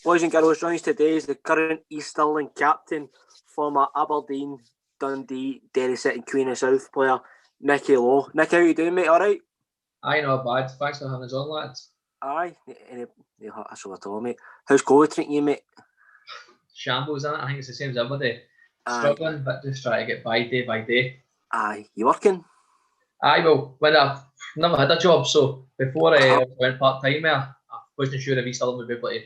Boys and girls, joins today is the current East Stirling captain, former Aberdeen, Dundee, Derry City, Queen of South player, Nicky Lowe. Nicky, how you doing, mate? All right? Aye, not bad. Thanks for having us on, lads. Aye, that's all at all, mate. How's COVID treating you, mate? Shambles, isn't it? I think it's the same as everybody. Struggling, but just trying to get by day. Aye, you working? Aye, well, when I've never had a job, so before I went part-time there, I wasn't sure if East Stirling would be able to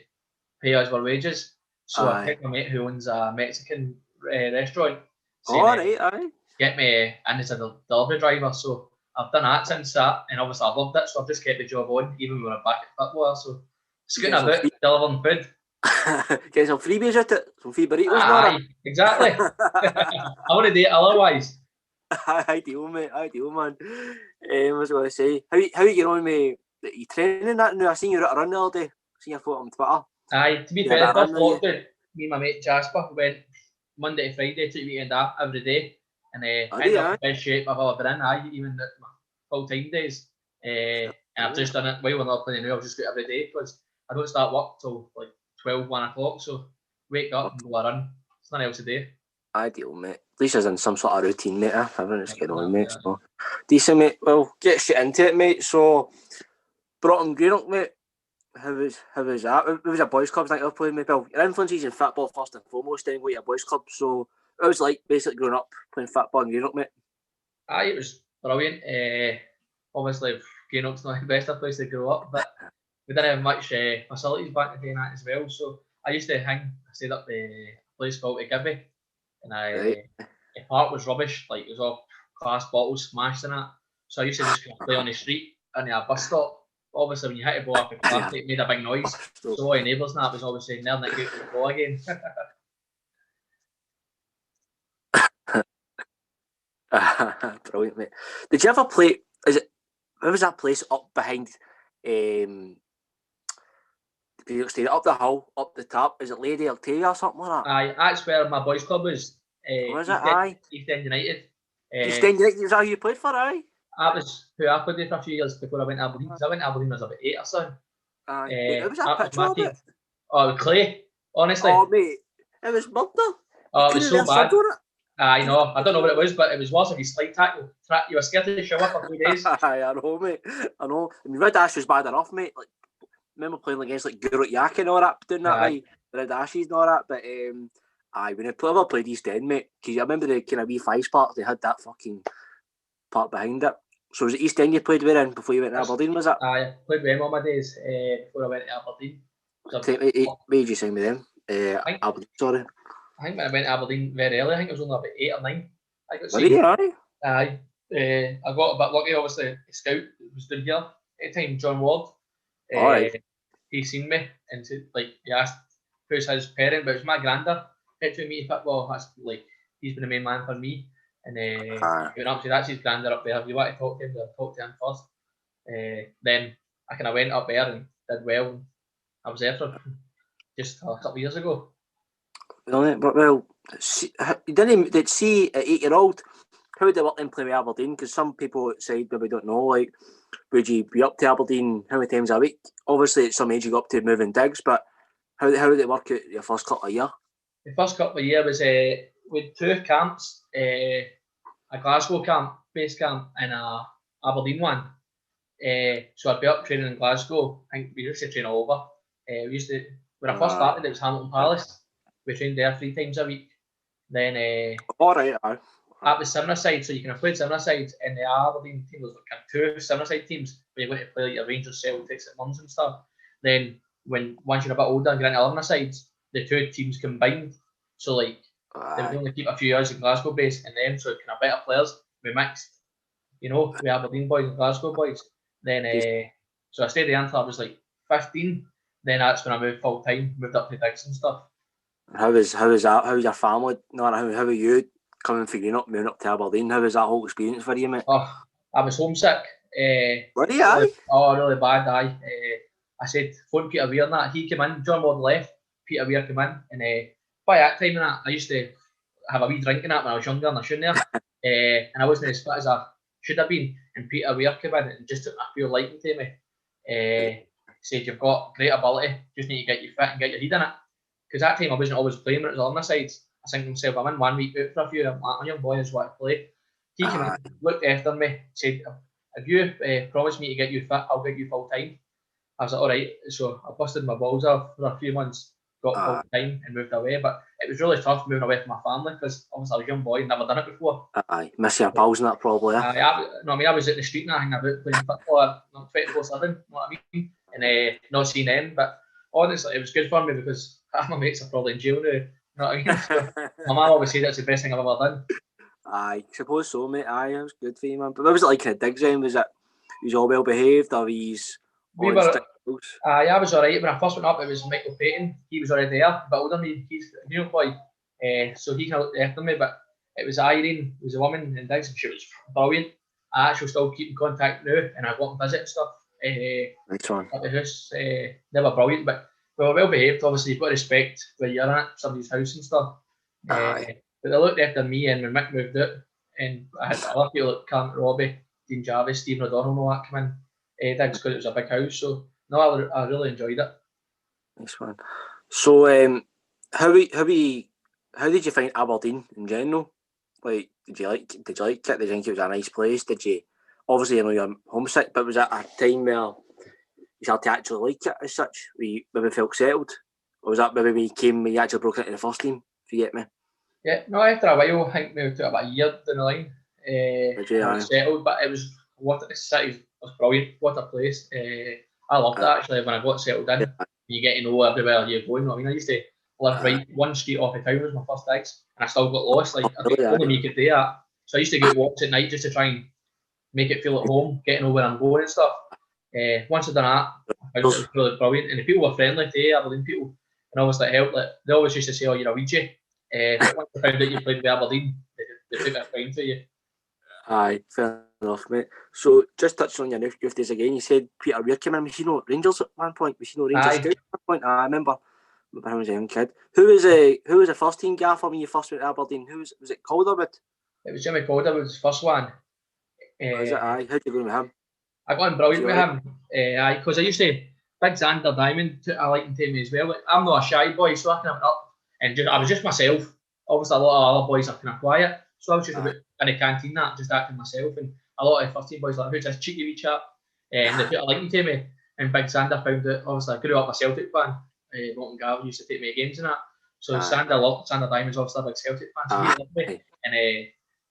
pay us our wages. So I picked my mate who owns a Mexican restaurant. Saying, get me in as a delivery driver. So I've done that since that, and obviously I loved it, so I've just kept the job on, even when I'm back at football. So scooting about, delivering food. Get some freebies at it, some free burritos. Aye, exactly. I want to do it otherwise. Ideal, mate. Ideal, man. I was going to say, how you getting on with you training that now? I seen you were at a run the other day. Seen your photo on Twitter. Aye, to be fair, the first lockdown, me and my mate Jasper went Monday to Friday, took the weekend off every day, and ended up in the best shape I've ever been in. Even at my full-time days. And I've just done it while we're not playing now. I've just got every day because I don't start work till like 12, 1 o'clock. So wake up and go a run. There's nothing else to do. Ideal, mate. At least there's in some sort of routine, mate. Everyone's getting on, mate. So decent, mate. Well, get shit into it, mate. So Broughton Greenock, mate. How was that? It was a boys' club I think you're playing, mate. Well, your influences in football first and foremost, then go to your boys' club. So it was like basically growing up playing football in Greenock, mate. Aye, it was brilliant. Obviously, Greenock's not the best place to grow up, but we didn't have much facilities back in the day that as well. So I used to stayed up the place called Gibby, and the park was rubbish. Like it was all glass bottles smashed in it. So I used to just play on the street and a bus stop. Obviously, when you hit a ball off the class, it made a big noise. So all your neighbours and that was obviously nearly not get the ball again. Brilliant, mate. Did you ever play? Where was that place up behind? Up the hill, up the top. Is it Lady Altea or something like that? Aye, that's where my boys' club was. Was it? East End United. East End United. Is that who you played for? Aye. That was who I played for a few years before I went to Aberdeen. Because I went to Aberdeen when I was about 8 or so. It was that picture of it. Oh, clay. Honestly. Oh, mate, it was murder. Oh, it was so bad. I know. I don't know what it was, but it was worse if you slide tackle. You were scared to show up for 2 days. Aye, I know, mate. I know. I mean, Red Ash was bad enough, mate. Like, remember playing against like Gurut Yak and all that, doing that, right? Red Ashes and all that. But when I ever played East End, mate, because I remember the kind of wee fives part, they had that fucking part behind it. So was it East End you played with in before you went to Aberdeen, was it? I played with them all my days before I went to Aberdeen. What did you sign with them? Aberdeen, sorry. I think when I went to Aberdeen very early, I think it was only about 8 or 9. I got seen. Aye. I got a bit lucky, obviously. The scout was down here at the time, John Ward. He seen me and said, he asked who's his parent, but it was my granddad. He took me to football. That's he's been the main man for me. And he went up to that's his granddad up there. If you want to talk to him, talk to him first. Then I kind of went up there and did well. I was there for just a couple of years ago. Well, did see at 8-year-old, how would they work and play with Aberdeen? Because some people outside maybe don't know, like, would you be up to Aberdeen how many times a week? Obviously, at some age you go up to moving digs, but how did it work out your first couple of years? The first couple of years was with 2 camps, a Glasgow camp, base camp, and a Aberdeen one. So I'd be up training in Glasgow. I think we used to train all over. When I first started, it was Hamilton Palace. We trained there 3 times a week. Then that was Summerside, so you can have played Summerside, and the Aberdeen team was like 2 Summerside teams where you're going to play like your Rangers, Celtics, at Muns and stuff. Then once you're a bit older and get into Aldersides, the 2 teams combined. So they would only keep a few years in Glasgow base, and then so kind of better players we mixed, with Aberdeen boys and Glasgow boys. Then so I stayed there until I was like 15. Then that's when I moved full time, moved up to digs and stuff. How was that? How was your family? How were you coming from Greenock, moving up to Aberdeen? How was that whole experience for you, mate? Oh, I was homesick. Were you? Oh, really bad. I said, phone Peter Weir and that. He came in, John Ward left, Peter Weir came in, and by that time and that, I used to have a wee drink in that when I was younger and I shouldn't have. And I wasn't as fit as I should have been. And Peter Weir came in and just took a pure liking to me. said you've got great ability, just need to get you fit and get your head in it. Because that time I wasn't always playing when it was on the sides. I think to myself, I'm in 1 week out for a few. I'm like, a young boy, I just want to play. He came in, looked after me, said, if you promise me to get you fit, I'll get you full time. I was like, all right. So I busted my balls off for a few months, got full time and moved away. But it was really tough moving away from my family because obviously I was a young boy, never done it before. Miss your pals and that probably. I was at the street and hanging about playing football 24/7, you know what I mean? And not seeing them. But honestly, it was good for me because half my mates are probably in jail now. You know what I mean? So my mum always said that's the best thing I've ever done. I suppose so, mate. It was good for you, man. But what was it like in the digs then? Was it he was all well behaved or he's on strict rules? I was alright. When I first went up, it was Michael Payton. He was already there, but older than me. He's a new boy, so he kind of looked after me. But it was Irene, who was a woman in digs, and she was brilliant. I actually still keep in contact now, and I go up and visit and stuff. Nice one. At the house, they were brilliant, but we were well behaved. Obviously, you've got to respect where you're at, somebody's house and stuff. But they looked after me, and when Mick moved out, and I had other people like Cam Robbie, Dean Jarvis, Stephen O'Donnell, and all that come in. Digs because it was a big house, so no, I really enjoyed it. Nice one. So, how did you find Aberdeen in general? Like, did you like it? Did you think it was a nice place? Did you? Obviously, you know you're homesick, but was it a time where you started to actually like it as such? Where you maybe felt settled, or was that maybe when you actually broke into the first team? If you get me? Yeah, no. After a while, I think maybe took about a year down the line. I was settled, but it was the city was brilliant. What a place! I loved it actually when I got settled in. You get to know everywhere you're going. I mean, I used to live right one street off the town was my first digs, and I still got lost. Like only me could do that. So I used to get walks at night just to try and make it feel at home, getting over where I'm going and stuff. Once I'd done that, I found it was really brilliant, and the people were friendly too, Aberdeen people, and obviously it helped. Like, they always used to say, "Oh, you're a Ouija." But once I found out you played with Aberdeen, they took that time to you. Aye, fair enough, mate. So, just touching on your youth days again, you said Peter Weir came in. Was he not Rangers at one point? Was he not Rangers scout at one point? I remember him as a young kid. Who was the first team gaffer when you first went to Aberdeen? Was it Calderwood? It was Jimmy Calderwood's first one. Was it? Aye. How'd you go with him? I got on brilliant with him. Aye, because I used to Big Xander Diamond. I liked him to me as well. Like, I'm not a shy boy, so I kind of went up and I was just myself. Obviously, a lot of other boys are kind of quiet, so I was just about in the canteen just acting myself. And a lot of first team boys like, who's this cheeky wee chap? And they put a liking to me. And Big Xander found out. Obviously, I grew up a Celtic fan. Martin Gavin used to take me to games and that. So Xander Diamond's obviously a big Celtic fan, so he loved me. And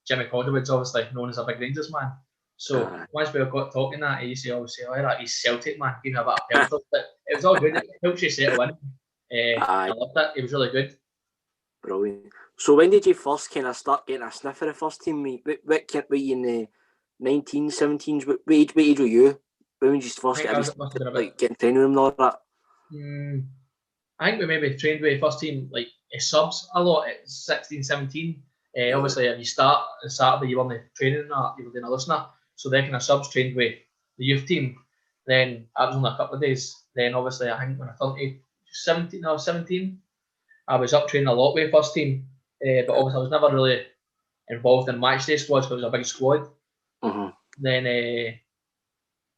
Jimmy Calderwood's obviously known as a big Rangers man. So once we got talking that, he used to always say, "Oh, he's Celtic man, give me a bit of pelter." But it was all good. It helps you settle in. I loved it. It was really good. Brilliant. So when did you first kind of start getting a sniff of the first team? What were you in the 1917s? What age were you? When did you first getting training room and all that? I think we maybe trained with the first team like subs a lot at 16, 17. Obviously, if you start on Saturday, you were in the training that you were doing a listener. So they kind of subs trained with the youth team. Then I was only a couple of days. Then obviously, I think when I turned 17, I was up training a lot with the first team. But obviously, I was never really involved in match day squads because it was a big squad. Then,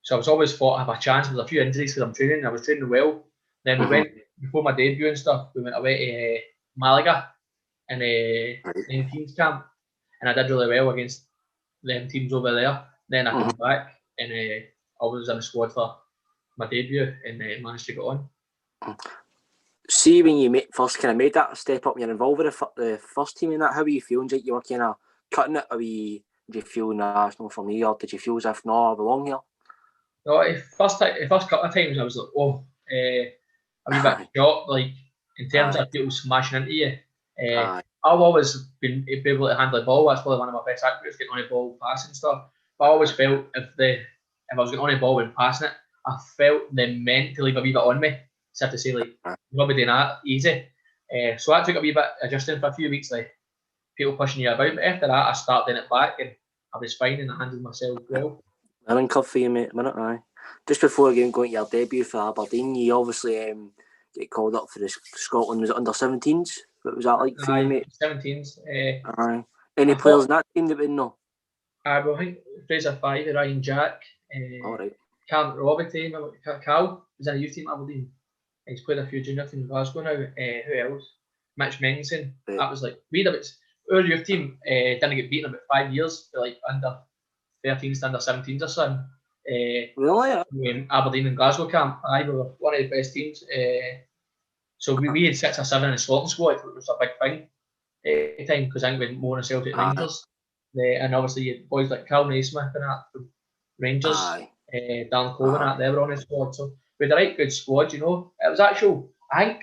so I was always thought I have a chance. There was a few injuries because I'm training. I was training well. Then we went before my debut and stuff. We went away to Malaga in a 19s camp, and I did really well against them teams over there. Then I came back and I was in the squad for my debut and managed to get on. See, when you first kind of made that step up and you're involved with the first team in that, how were you feeling? Did you were kind of cutting it? Did you feel, nah, it's not for me, or did you feel as if, no, I belong here? No, the first couple of times I was like, oh, a wee bit shocked, like in terms of people smashing into you. I've always been able to handle the ball. That's probably one of my best attributes, getting on the ball, passing stuff. But I always felt if I was getting on the ball and passing it, I felt they meant to leave a wee bit on me. So I have to say, like, nobody doing that easy. So that took a wee bit adjusting for a few weeks, like people pushing you about. But after that, I started doing it back and I was fine and I handled myself well. Learning curve for you, mate. A minute, aye. Just before again going to your debut for Aberdeen, you obviously get called up for the Scotland. Was it under 17s? What was that like for you, mate? 17s. Aye. Any players in that team that we know? Well, I think Fraser Five, Ryan Jack, all right. Cam Robbie team, Cal. He's in a youth team at Aberdeen. He's played a few junior teams in Glasgow now. Who else? Mitch Mengensen. Right. That was like weird. Our youth team didn't get beaten about 5 years for like under 13s to under 17s or something. Really? Yeah. In Aberdeen and Glasgow camp. We were one of the best teams. So we had 6 or 7 in the Scotland squad, which was a big thing at the time because I think we had more than Celtic Rangers. And obviously you had boys like Cal Naismith and that from Rangers, Dan Cove and that, they were on the squad. So we had a right good squad, you know. It was actual, I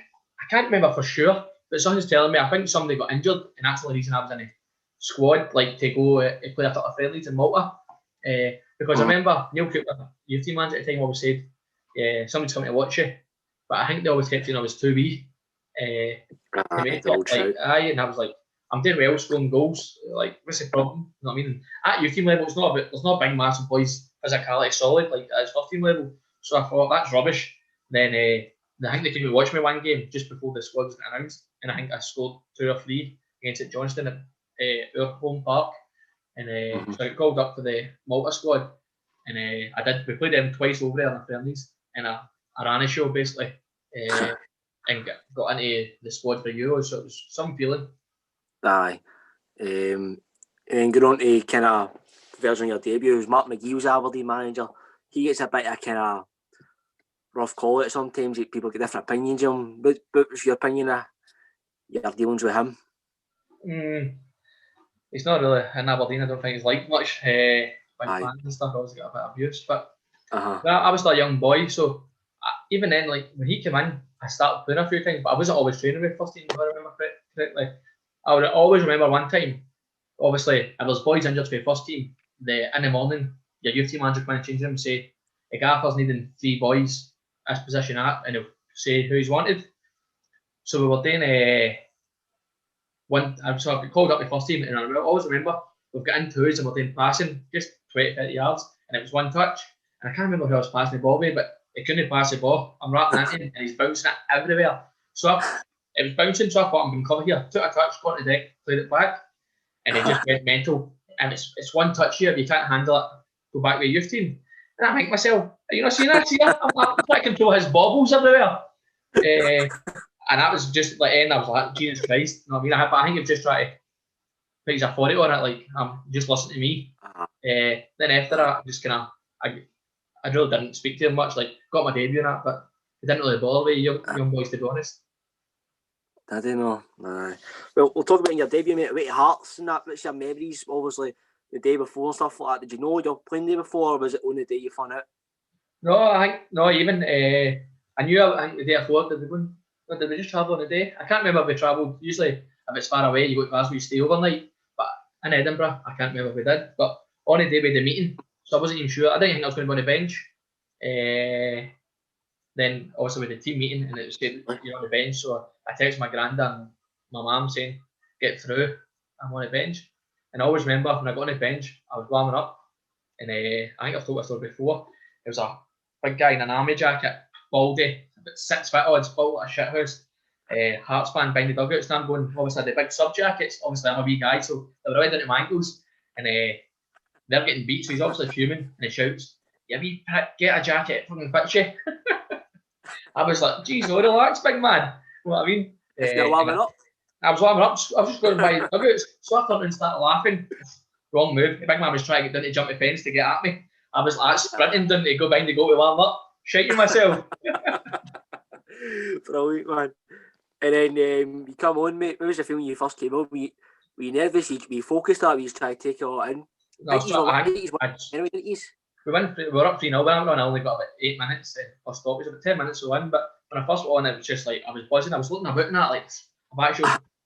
can't remember for sure, but someone's telling me, I think somebody got injured and that's the only reason I was in the squad, like to go play a couple of friendlies in Malta. Because I remember Neil Cooper, youth team manager at the time, always said, somebody's coming to watch you. But I think they always kept saying I was too wee to make it. Like, and I was like, I'm doing well, scoring goals. Like, what's the problem? You know what I mean? At youth team level, it's not there's not big, massive boys, physicality solid, like at first team level. So I thought, that's rubbish. Then I think they came to watch me one game just before the squad was announced. And I think I scored 2 or 3 against at Johnston at our home park. And so I got called up for the Malta squad. And we played them twice over there in the friendlies. And I ran a show basically. And got into the squad for Euros. So it was some feeling. Aye. And then going on to kind of version of your debut, Mark McGee was Aberdeen manager. He gets a bit of kind of rough call it sometimes. People get different opinions of him. What was your opinion of your dealings with him? He's not really in Aberdeen. I don't think he's liked much. By fans and stuff, always got a bit of abuse. But I was still a young boy, so even then, like when he came in, I started playing a few times, but I wasn't always training with first team. If I remember correctly, I would always remember one time. Obviously, if there's boys injured for the first team, in the morning, your youth team manager come in and change them and say, "A gaffer's needing 3 boys this position at," and he'll say who he's wanted. So we were doing so I got called up the first team, and I always remember we've got in twos and we're doing passing, just 20-30 yards, and it was one touch, and I can't remember who I was passing the ball with, but he couldn't pass the ball. I'm rapping at him, and he's bouncing it everywhere. So it was bouncing, so I thought I'm going to cover here. Took a touch, got on the deck, played it back, and it just went mental. And it's one touch here, if you can't handle it, go back with the youth team. And I think to myself, you know, see that here? I'm trying to control his bobbles everywhere. And that was just like, and I was like, Jesus Christ, you know what I mean? I think he's just trying to put his authority on it, like, just listen to me. Then after that, just kind of, I really didn't speak to him much, like, got my debut and that, but it didn't really bother me, young boys, to be honest. I don't know. Well, we'll talk about your debut, mate, about Hearts and that. What's your memories, obviously, the day before and stuff like that? Did you know you were playing the day before, or was it on the day you found out? No, I think, no, even, I knew, I think the day before, did we just travel on the day? I can't remember if we travelled. Usually, if it's far away, you go to Glasgow, you stay overnight. But in Edinburgh, I can't remember if we did. But on the day we had the meeting, so I wasn't even sure. I didn't think I was going to be on the bench. Then also with the team meeting, and it was good, you're on the bench. So I texted my granddad and my mum saying, "Get through, I'm on the bench." And I always remember when I got on the bench, I was warming up, and I think I've told this story before. There was a big guy in an army jacket, baldy, about 6 foot odds, built like a shithouse. Hearts fan behind the dugouts, and I'm going, obviously the big sub jackets, obviously I'm a wee guy, so they were right down to my ankles, and they're getting beat, so he's obviously fuming, and he shouts, "You wee prick, get a jacket, fucking fits you." I was like, "Geez, no, relax, big man." You know what I mean? If you're warming up. I was warming up, I was just going by the dugouts, so I turned and started laughing. Wrong move. The big man was trying to get down to jump the fence to get at me. I was like sprinting down to go behind the goal to warm up, shaking myself. Brilliant, man. And then you come on, mate. What was the feeling when you first came on? Were you nervous? Were you focused? Or were you just trying to take it all in? No, we were up 3-0 when I only got about 8 minutes for stoppage, about 10 minutes to win. But when I first got on, it was just like I was buzzing. I was looking about and that, like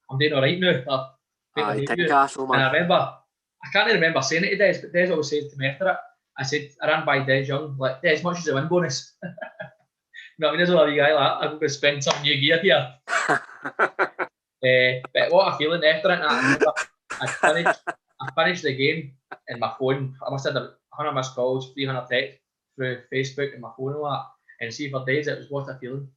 I'm doing all right now. And I remember, I can't remember saying it to Des, but Des always said to me after it, I said, I ran by Des Young, like, Des, much as a win bonus. You know what I mean? There's a wee guy like that, I'm going to spend some new gear here. But what a feeling after it, I finished the game and my phone, I must have had 100 missed calls, 300 texts through Facebook and my phone and all that. And see for days, it was what a feeling.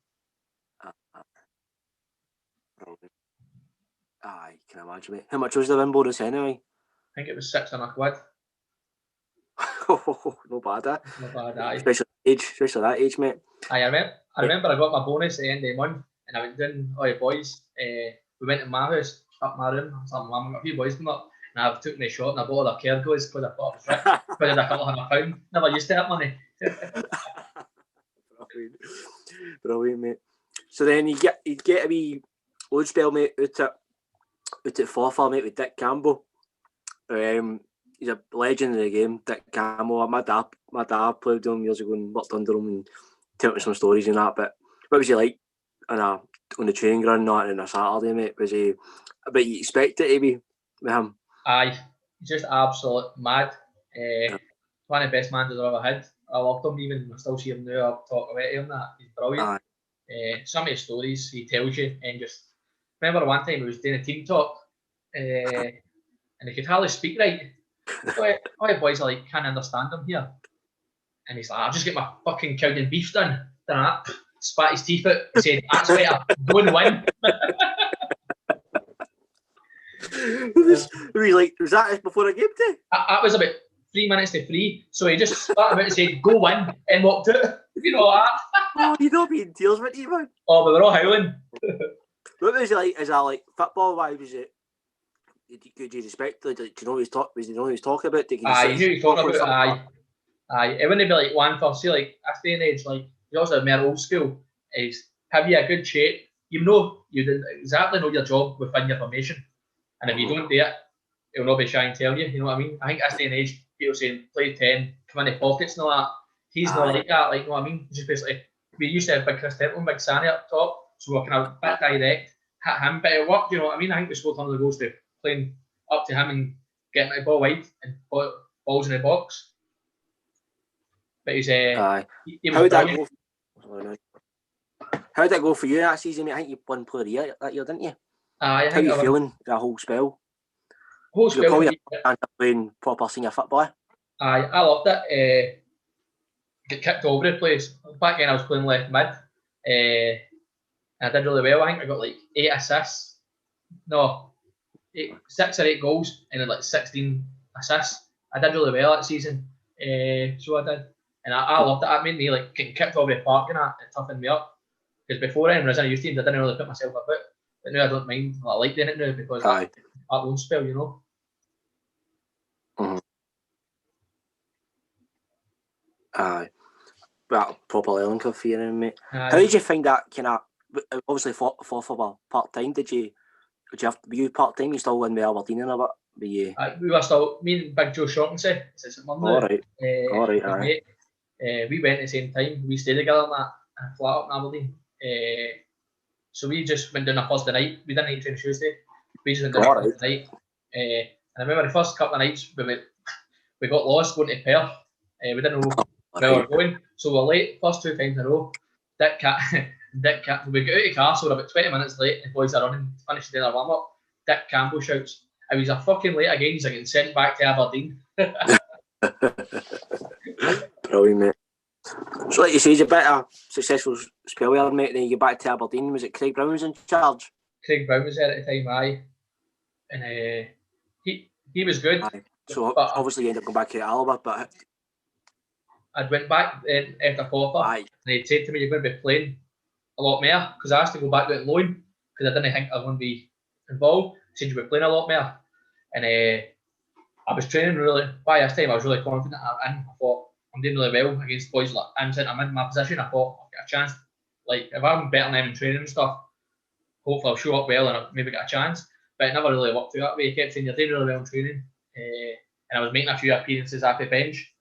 Aye, can imagine, mate. How much was the win bonus anyway? I think it was 600 quid. No bad, eh? Not bad, aye. Especially age, especially that age, mate. I remember I got my bonus at the end of the month, and I went down, all the boys, we went to my house, up my room, something, I got a few boys come up, and I took me a shot and I bought all their Kergos because I thought I was rich, because I had a couple £100. Never used to that money. Brilliant, mate. So then you get a wee load spell, mate, out at Forfar, mate, with Dick Campbell. He's a legend in the game, Dick Campbell. My dad played with him years ago and worked under him and told me some stories and that. But what was he like on the training ground not on a Saturday, mate? Was he a bit you expect it to be with him? Aye, just absolute mad. One of the best managers I've ever had. I loved him, even I still see him now. I'll talk about him. That he's brilliant. Some of the stories he tells you, and just remember one time he was doing a team talk, and he could hardly speak right. All the boys are like, can't understand him here, and he's like, I'll just get my fucking cow and beef done. Done that, spat his teeth out, and said, "That's better. Go and win." Was that before a game day? That was about 3 minutes to 3, so he just spat him out and said, "Go win," and walked out. You know that? Oh, you'd all be in tears, weren't you, man? Oh, we were all howling. What was it like? Is that like football? Why was it? Could you respect? Like, do you know what he's talking? Was you know what he's talking about? You knew what he was talking about. Aye. It wouldn't be like one for see like a day and age. Like you also more old school. Is have you a good shape? You know you didn't exactly know your job within your formation, and if you don't do it, it'll not be shy and tell you. You know what I mean? I think that's day and age. People saying play 10, come in the pockets and all that. He's not like that. Like you know what I mean? Just basically we used to have big Chris Temple, big Sani up top, so we're kind of bit direct, hit him, bit of work. Do you know what I mean? I think we scored tons of goals to playing up to him and getting the ball wide and balls in the box. But he's he was brilliant. How did it go for you that season, mate? I think you won Player of the Year that year, didn't you? I How are you feeling that whole spell? You're probably playing proper senior football. I loved it. Get kicked all over the place. Back then I was playing left mid. And I did really well. I think I got like 8 assists. No, 6 or 8 goals and then like 16 assists. I did really well that season. So I did. And I loved it. That made me like getting kicked over the park and that. It toughened me up. Because before when I was in a youth team, I didn't really put myself about. But now I don't mind. I like doing it now because that won't spell, you know. Mm-hmm. Aye. Well, proper learning curve for you, mate. How did you find that kind of, obviously for part-time, were you part-time? You still in with Aberdeen and a bit? We were still, me and Big Joe Shortensy, Alright, aye. We went at the same time, we stayed together in that flat up in Aberdeen. So we just went down a Thursday night, we didn't train Tuesday, we just went down a Thursday night. And I remember the first couple of nights, we got lost going to Perth, we didn't know where we were going, so we were late, first 2 times in a row. Dick Cat, we got out of the car, so we're about 20 minutes late, the boys are running, finished doing their warm-up. Dick Campbell shouts, I was a fucking late again, he's getting sent back to Aberdeen. Brilliant, mate. So like you say, it's a bit of successful spell there, mate, then you get back to Aberdeen. Was it Craig Brown was in charge? Craig Brown was there at the time, aye. And he was good. Aye. So obviously you ended up going back to Alba, but I'd went back after Forfar, and he'd said to me, you're going to be playing a lot more, because I asked to go back to loan, because I didn't think I was going to be involved. He said, you'll be playing a lot more. And I was training really, by this time I was really confident. I thought, I'm doing really well against boys like I'm in my position. I thought I'll get a chance. Like if I'm better than them in training and stuff, hopefully I'll show up well and I'll maybe get a chance. But it never really worked out that way. He kept saying you're doing really well in training, and I was making a few appearances off the bench.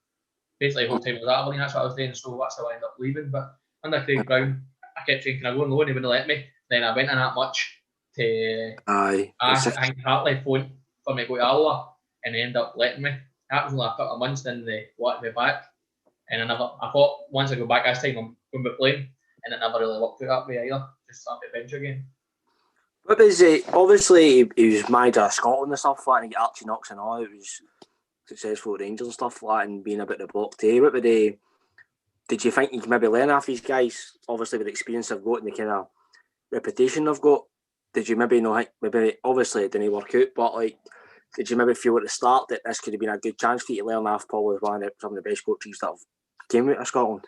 Basically the whole time I was at Aberdeen, that's what I was doing. So that's how I ended up leaving. But under Craig Brown, I kept saying, can I go on loan? He wouldn't let me. Then I went in that much to ask I think Hartley phone for me to go to Alloa, and they ended up letting me. That was only a couple of months, then they wanted me back. And I thought once I go back this time I'm going to be playing, and it never really worked out that way either. Just start the bench again. What was it? Obviously he was manager of Scotland and stuff like that, and he got Archie Knox and all. It was successful at Rangers and stuff like that, and being a bit of the block too. What did you think you could maybe learn off these guys? Obviously with the experience they've got and the kind of reputation they've got, did you maybe know? Maybe obviously it didn't work out, but like, did you maybe feel at the start that this could have been a good chance for you to learn off probably one of some of the best coaches that have came out of Scotland?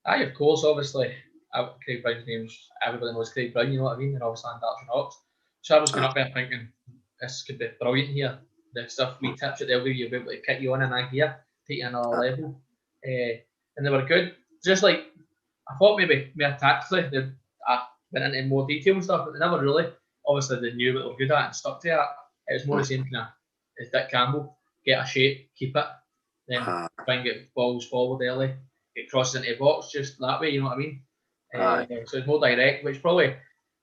Aye, of course, obviously. Craig Brown's name's, everybody knows Craig Brown, you know what I mean? They're obviously on Darts and Hawks. So I was going up there thinking, this could be brilliant here. The stuff we tips that they'll give you, be able to kick you on and I here, take you another level. And they were good. Just like, I thought maybe more tactically, they went into more detail and stuff, but they never really. Obviously, they knew what they were good at and stuck to that. It was more the same kind of as Dick Campbell. Get a shape, keep it, then try and get balls forward early, get crosses into the box, just that way, you know what I mean? So it's more direct, which probably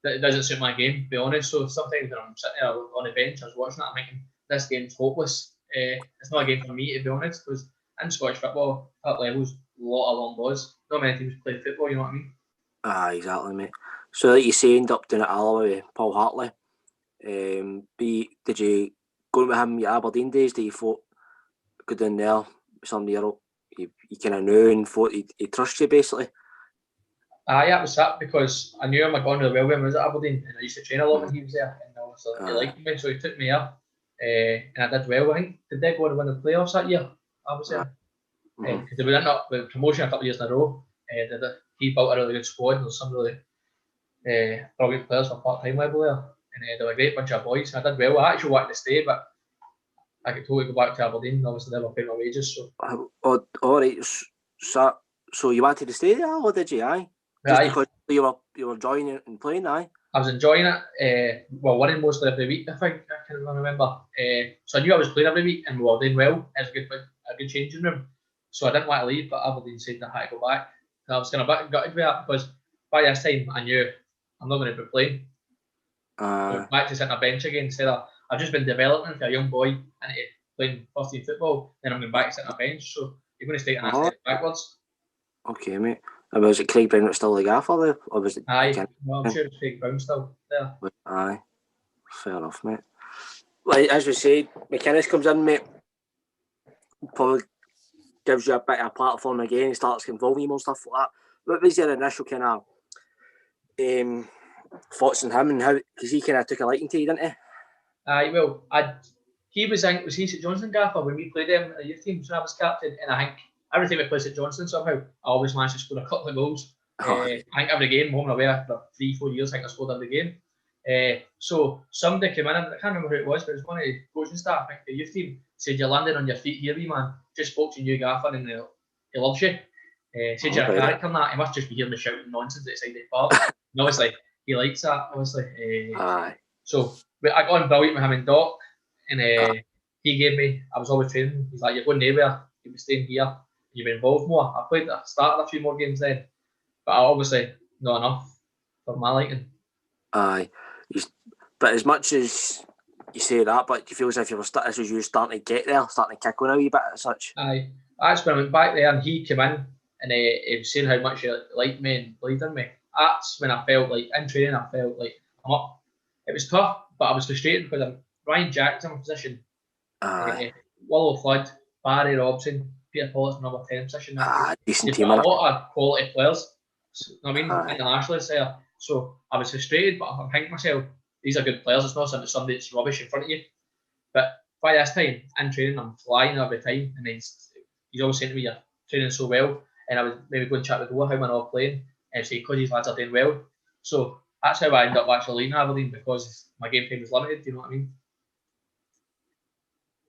doesn't suit my game, to be honest. So sometimes when I'm sitting there on the bench, I was watching that, I'm thinking, this game's hopeless. It's not a game for me, to be honest, because in Scottish football, top levels, a lot of long balls. Not many teams play football, you know what I mean? Exactly, mate. So, like you say, end up down at Alloa with Paul Hartley. Did you go with him your Aberdeen days? Did you thought go down there with somebody you kind of knew and thought he'd trust you, basically? That was that because I knew him. I'd gone really well when I was at Aberdeen, and I used to train a lot when he was there. And also, he liked me, so he took me up, and I did well. I think did they go and win the playoffs that year? I was there because they went up with promotion a couple of years in a row. He built a really good squad. There's some really brilliant players for part-time level there, and they were a great bunch of boys. I did well. I actually wanted to stay, but I could totally go back to Aberdeen. Obviously, they were paying my wages. So, all right. So you wanted to stay there, or did you? Aye. Just because you were enjoying it and playing, aye? I was enjoying it. Winning mostly every week, I think. I can remember. So I knew I was playing every week and we were doing well. It was a good changing room. So I didn't want to leave, but Aberdeen said I had to go back. And I was kind of gutted with that because by this time I knew I'm not going to be playing. So back to sitting on a bench again instead of I've just been developing for a young boy into playing first team football. Then I'm going back to sitting on a bench. So you're going to stay in that step backwards. Okay, mate. Was it Craig Brown that still the gaffer there? Or was it? Aye, well, I'm sure it's Craig Brown still there. Aye, fair enough, mate. Like as we said, McInnes comes in, mate. Probably gives you a bit of a platform again. He starts involving you and stuff like that. What was your initial kind of thoughts on him and how? Because he kind of took a liking to you, didn't he? Aye, well, he was he St Johnstone gaffer when we played him at the youth team, so I was captain, and I think every time we played St Johnstone somehow, I always managed to score a couple of goals. I think every game, home and away, for 3-4 years, I think I scored every game. So somebody came in, I can't remember who it was, but it was one of the coaching staff, I think the youth team, said, you're landing on your feet here, wee man. Just spoke to new gaffer and he loves you. Said you're a character and that, he must just be hearing the shouting nonsense outside the park. And obviously, he likes that, obviously. So I got on brilliant with him and Doc, and he gave me, I was always training, he's like, you're going nowhere, you'll be staying here, you've been involved more. I started a few more games then, but obviously not enough for my liking. Aye, but as much as you say that, but do you feel as if you were this was you starting to get there, starting to kick on a wee bit as such? Aye, that's when I went back there and he came in and he was saying how much he liked me and believed in me. That's when I felt like, in training, I felt like I'm up. It was tough, but I was frustrated because Ryan Jack's in my position. Willow Flood, Barry Robson, Peter Pollitt's number 10 position. Decent team. A lot of quality players. I mean, internationally there. So I was frustrated, but I'm thinking myself, these are good players. It's not somebody that's rubbish in front of you. But by this time, in training, I'm flying every time. And he's always saying to me, you're training so well. And I would maybe go and chat with Goa, how am I not playing? And say, because these lads are doing well. So that's how I ended up actually leaving Aberdeen, because my game time was limited. Do you know what I mean?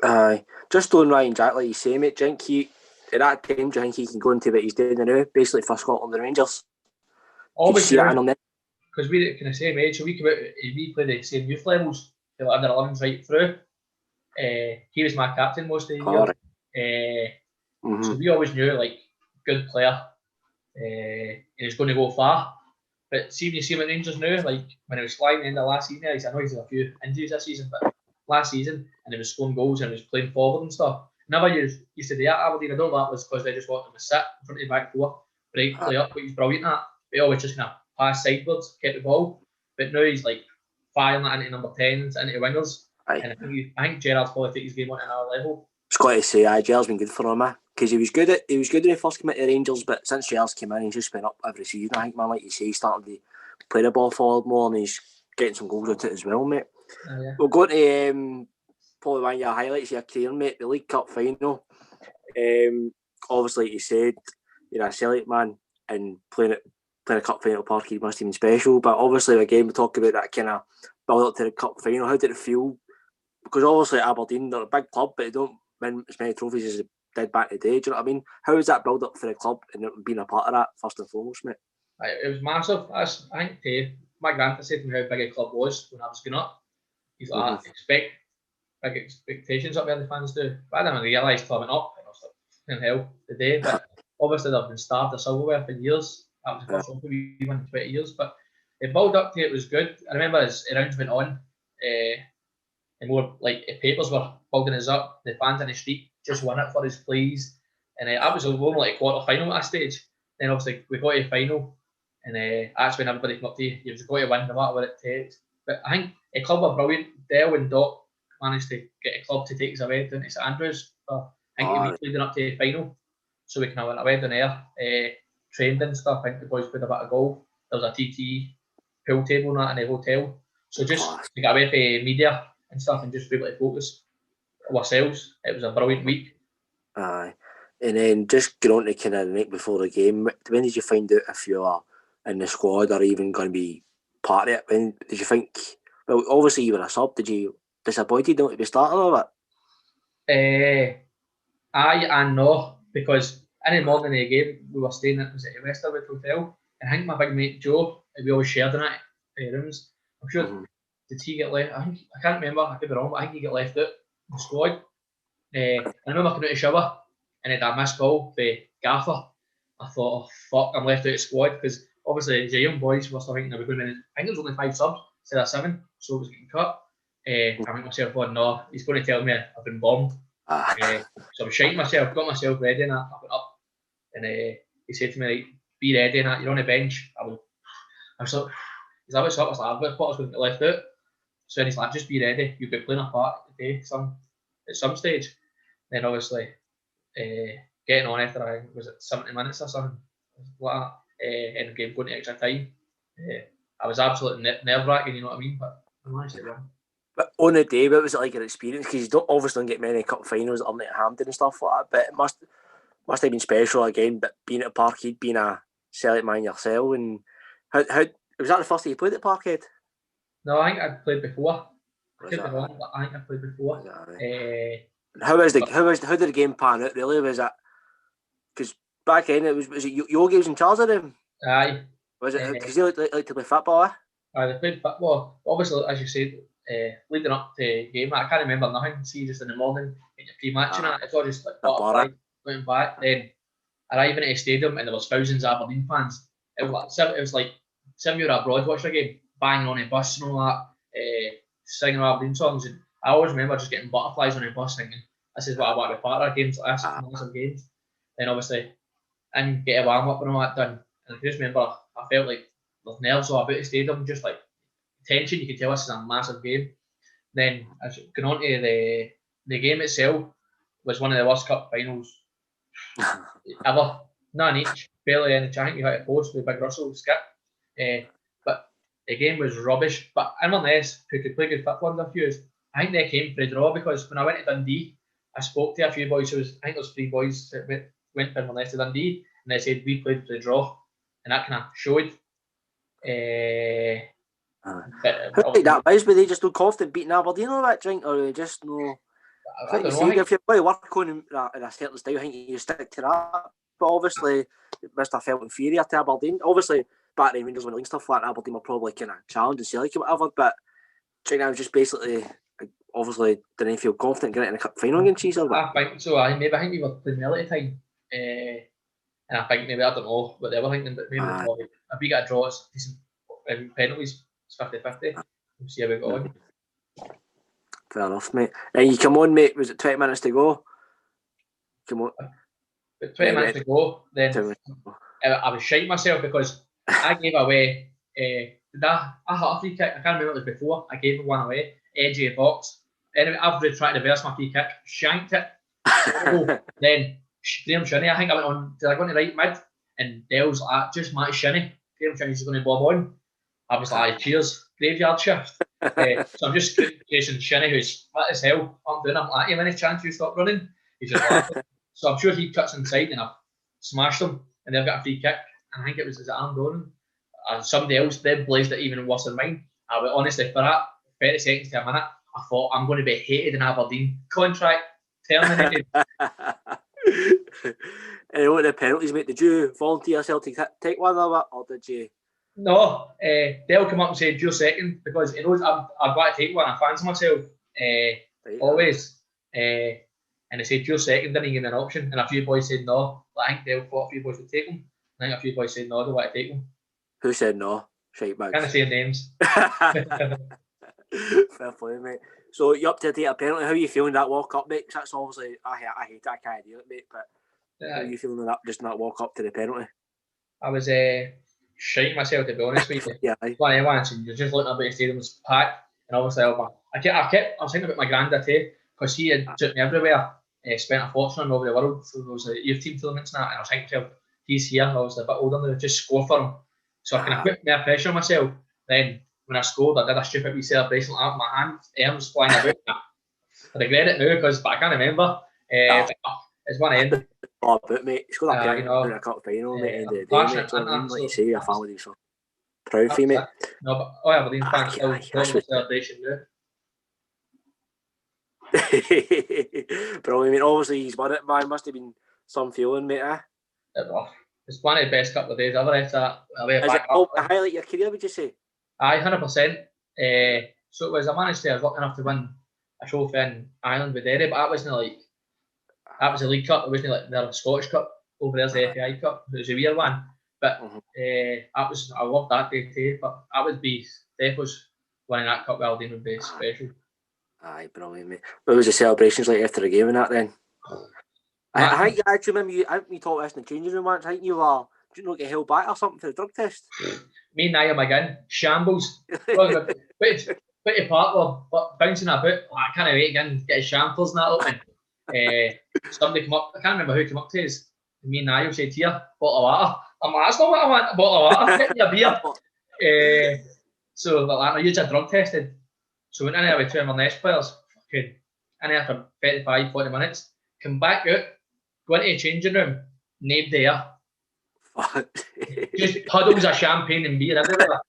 Aye. Just on Ryan Jack, like you say, mate, do you think he, at that time, do you think he can go into what he's doing now, basically for Scotland and Rangers? Always do. Because we're kind of same age, so we play the same youth levels, under 11s right through. He was my captain most of the year. So we always knew, like, good player, and he's going to go far. But see, when you see him at Rangers now, like when he was flying at the end of last season, I know he's had a few injuries this season, but last season, and he was scoring goals and he was playing forward and stuff. Never used to do that at Aberdeen. I don't know that was because they just wanted him to sit in front of the back four, break, play up, but he's brilliant at that. But he always just kind of pass sideways, kept the ball. But now he's like firing that into number 10s, into wingers. And I think Gerrard's probably take his game on another level. It's got to say, Gerrard's been good for him, because he was good when he first came into Rangers, but since Gerrard's came in, he's just been up every season. I think, man, like you say, he's starting to play the ball forward more, and he's getting some goals out of it as well, mate. We'll go to probably one of your highlights of your career, mate, the League Cup final. Obviously, like you said, you're a Celtic man and playing a cup final at Parkhead must have been special. But obviously, again, we talk about that kind of build up to the cup final. How did it feel? Because obviously Aberdeen, they're a big club, but they don't win as many trophies as they did back in the day. Do you know what I mean? How was that build up for the club and being a part of that first and foremost, mate? It was massive. I think my granddad said to me how big a club was when I was growing up. He's like, expect big expectations up there, the fans do. But I didn't realise till I went up, and I was like, in hell, the day. But obviously, they've been starved of silverware for years. That was the first one we won in 20 years. But the build up to it was good. I remember as the rounds went on, and more like papers were building us up. The fans in the street just won it for us, please. And I was alone like a quarter final at that stage. Then obviously we got to the final, and that's when everybody came up to you. You've got to win no matter what it takes. But I think the club were brilliant. Dale and Doc managed to get a club to take us away down to St Andrews for I think a week leading up to the final, so we can have went away down there, trained and stuff. I think the boys played a bit of golf. There was a TT pool table and that in the hotel, so just to get away from media and stuff and just be able to focus on ourselves. It was a brilliant week. Aye. And then just get on to kind of the night before the game, when did you find out if you were in the squad or even going to be part of it? When did you think, well, obviously you were a sub, did you disappointed not to be starting of it? Aye and no, because in the morning of the game we were staying at the Westerwood Hotel, and I think my big mate Joe, we always shared in it, rooms. I'm sure, did he get left? I can't remember, I could be wrong, but I think he got left out in the squad. I remember coming out of the shower and I had a missed call for Gaffer. I thought, oh fuck, I'm left out of the squad, because obviously the young boys were still thinking they were going to, I think there was only 5 subs instead of 7, so it was getting cut. I think myself going, no, he's going to tell me I've been bombed. So I was shiting myself, got myself ready, and I went up, and he said to me, be ready, and you're on the bench. I was like, he's like, what's up? I was like, I thought I was going to get left out. So he's like, just be ready, you'll be playing a part today at some stage. Then obviously, getting on after I was at 70 minutes or something like that, and the game going to extra time. I was absolutely nerve-wracking, you know what I mean? But I managed to win. But on the day, what was it like your experience? Because you obviously don't get many cup finals up at Hampden and stuff like that, but it must have been special again. But being at Parkhead, being a Celtic man yourself, and how was that the first time you played at Parkhead? No, I think I'd played before. I could be wrong, but I think I played before. How did the game pan out? Really, was it because back then was it Yogi was in charge of them? Aye. Was it because they like to play football? They played football. Obviously, as you said, leading up to the game, I can't remember nothing. See, just in the morning, in your pre-match and that, it's all just like butterfly going back. Then arriving at a stadium and there was thousands of Aberdeen fans. It was like 7-year abroad watching a game, banging on a bus and all that, singing Aberdeen songs. And I always remember just getting butterflies on a bus, thinking, "This is what I want to be part of games like this, massive games." Then obviously, and get a warm up and all that done. And I just remember I felt like there's nerves all about the stadium, just like tension. You could tell this is a massive game. Then as going on to the game itself was one of the worst cup finals ever. None each, barely any. I think you had a post with Big Russell skip. But the game was rubbish. But Inverness, who could play good football under a few years, I think they came for a draw, because when I went to Dundee, I spoke to a few boys. I think there's 3 boys that went from Inverness to Dundee, and they said we played for the draw, and that kind of showed. How did that was? Were they just no confident beating Aberdeen or that drink, or they just no? I think if you play work on in a certain style, I think you stick to that. But obviously, it must have felt inferior to Aberdeen. Obviously, back then Rangers winning stuff like that, Aberdeen were probably kind of challenging Celtic or whatever. But I think I was just basically, obviously, didn't feel confident getting in a cup final against Caesar. I think so. I think we were playing well at the time, and I think maybe, I don't know what they were thinking, but maybe if we get a draw, it's decent. Penalties, it's 50-50. We'll see how we go on. Fair enough, mate. And you come on, mate. Was it 20 minutes to go? Come on. But 20 minutes to go, then I was shite myself, because I gave away. I had a free kick. I can't remember what it was before. I gave one away, edge of the box. Anyway, after I tried to reverse my free kick, shanked it. Then Graham Shinnie, I think I went on. Did I go to right mid? And Dale's like, just Matt Shinnie. Graham Shinnie's just going to bob on. I was like, cheers, graveyard shift. So I'm just chasing Shinnie, who's fat as hell. I'm like, hey, any chance you stop running? He's just laughing. So I'm sure he cuts inside, and I've smashed him, and they've got a free kick. and I think it was Aaron Donan, and somebody else, they blazed it even worse than mine. But honestly, for that 30 seconds to a minute, I thought I'm going to be hated in Aberdeen. Contract terminated. And what the penalties, mate? Did you volunteer yourself to take one of it, or did you? No, they'll come up and say, "Your second," because he knows I've got to take one. I fancy myself always. And they said, "Your second," didn't give me an option. And a few boys said no. I think they thought a few boys would take them. I think a few boys said no, they want to take them. Who said no? Shite bags. Can't say names. Fair play, mate. So you're up to take a penalty. How are you feeling that walk up, mate? 'Cause that's obviously I hate it. I can't do it, mate. But how are you feeling that just that walk up to the penalty? I was shiting myself, to be honest with you. Yeah. One of ones, and you're just looking up at the stadium was packed, and obviously I was thinking about my granddad too, because he had took me everywhere. Spent a fortune all over the world for those youth team tournaments and that, and I was thinking to myself, he's here. I was a bit older than just score for him, so I kind of put more pressure on myself. Then when I scored, I did a stupid wee celebration like that. My arms flying about. I regret it now but I can't remember. It's one end. Oh, but mate, he's got a penalty in a cup final, mate. End of the day, mate. So like you say, your family so proud for you, mate. No, but all Aberdeen fans still the celebration now. Bro, I mean, obviously he's won it, man. Must have been some feeling, mate. It's one of the best couple of days ever. Is it highlight your career, would you say? Aye, 100%. So it was, I managed to, I was lucky enough to win a trophy in Ireland with Derry, but that wasn't like, that was a League Cup. It wasn't like the Scottish Cup. Over there's the FAI Cup. It was a weird one, but I loved that day too. But that would be definitely winning that cup. Well, would be special. Aye, brilliant, mate. What was the celebrations like after the game and that then? I think you actually remember we talked this in the changing room once. I think you were, did you not get held back or something for the drug test? Me and Niall McGinn, shambles. Bit apart, but bouncing about. I can't wait again, get his shambles and that open. Somebody come up, I can't remember who came up to us. Me and Niall said, "Here, bottle of water." I'm like, "That's not what I want, a bottle of water, get me a beer." So like, I used a drug tested. So went in there with two of my Nest players. In there for 35, 40 minutes. Come back out, go into the changing room, nobody there. Just puddles of champagne and beer everywhere.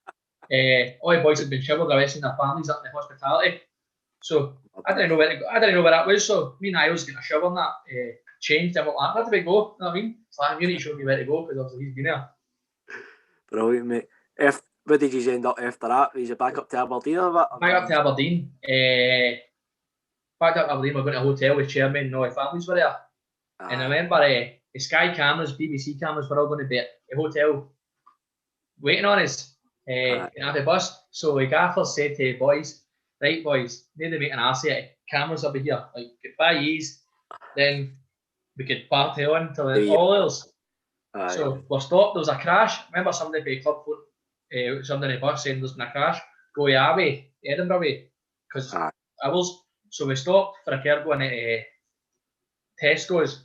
All the boys had been showered away, seeing their families up in the hospitality. So I didn't know where to go. I didn't know where that was. So me and I was getting a shower and that, changed. I'm like, "Where do we go?" You know what I mean? It's like, "You need to show me where to go," because obviously he's been there. Brilliant, mate. Where did you end up after that? Was you back up to Aberdeen or what? Back up to Aberdeen. Back up to Aberdeen, we're going to a hotel with chairman and all the families were there. And I remember the Sky cameras, BBC cameras were all going to be at the hotel waiting on us at the bus. So the gaffers said to the boys, "Right, boys, need to make an arse of it. Cameras will be here. Like, goodbye, yees. Then we could party on till the all else." So we're stopped. There was a crash. Remember somebody at the club phone, somebody in the bus saying there's been a crash. Go your way, Edinburgh way. Because I was. So we stopped for a car going to Tesco's.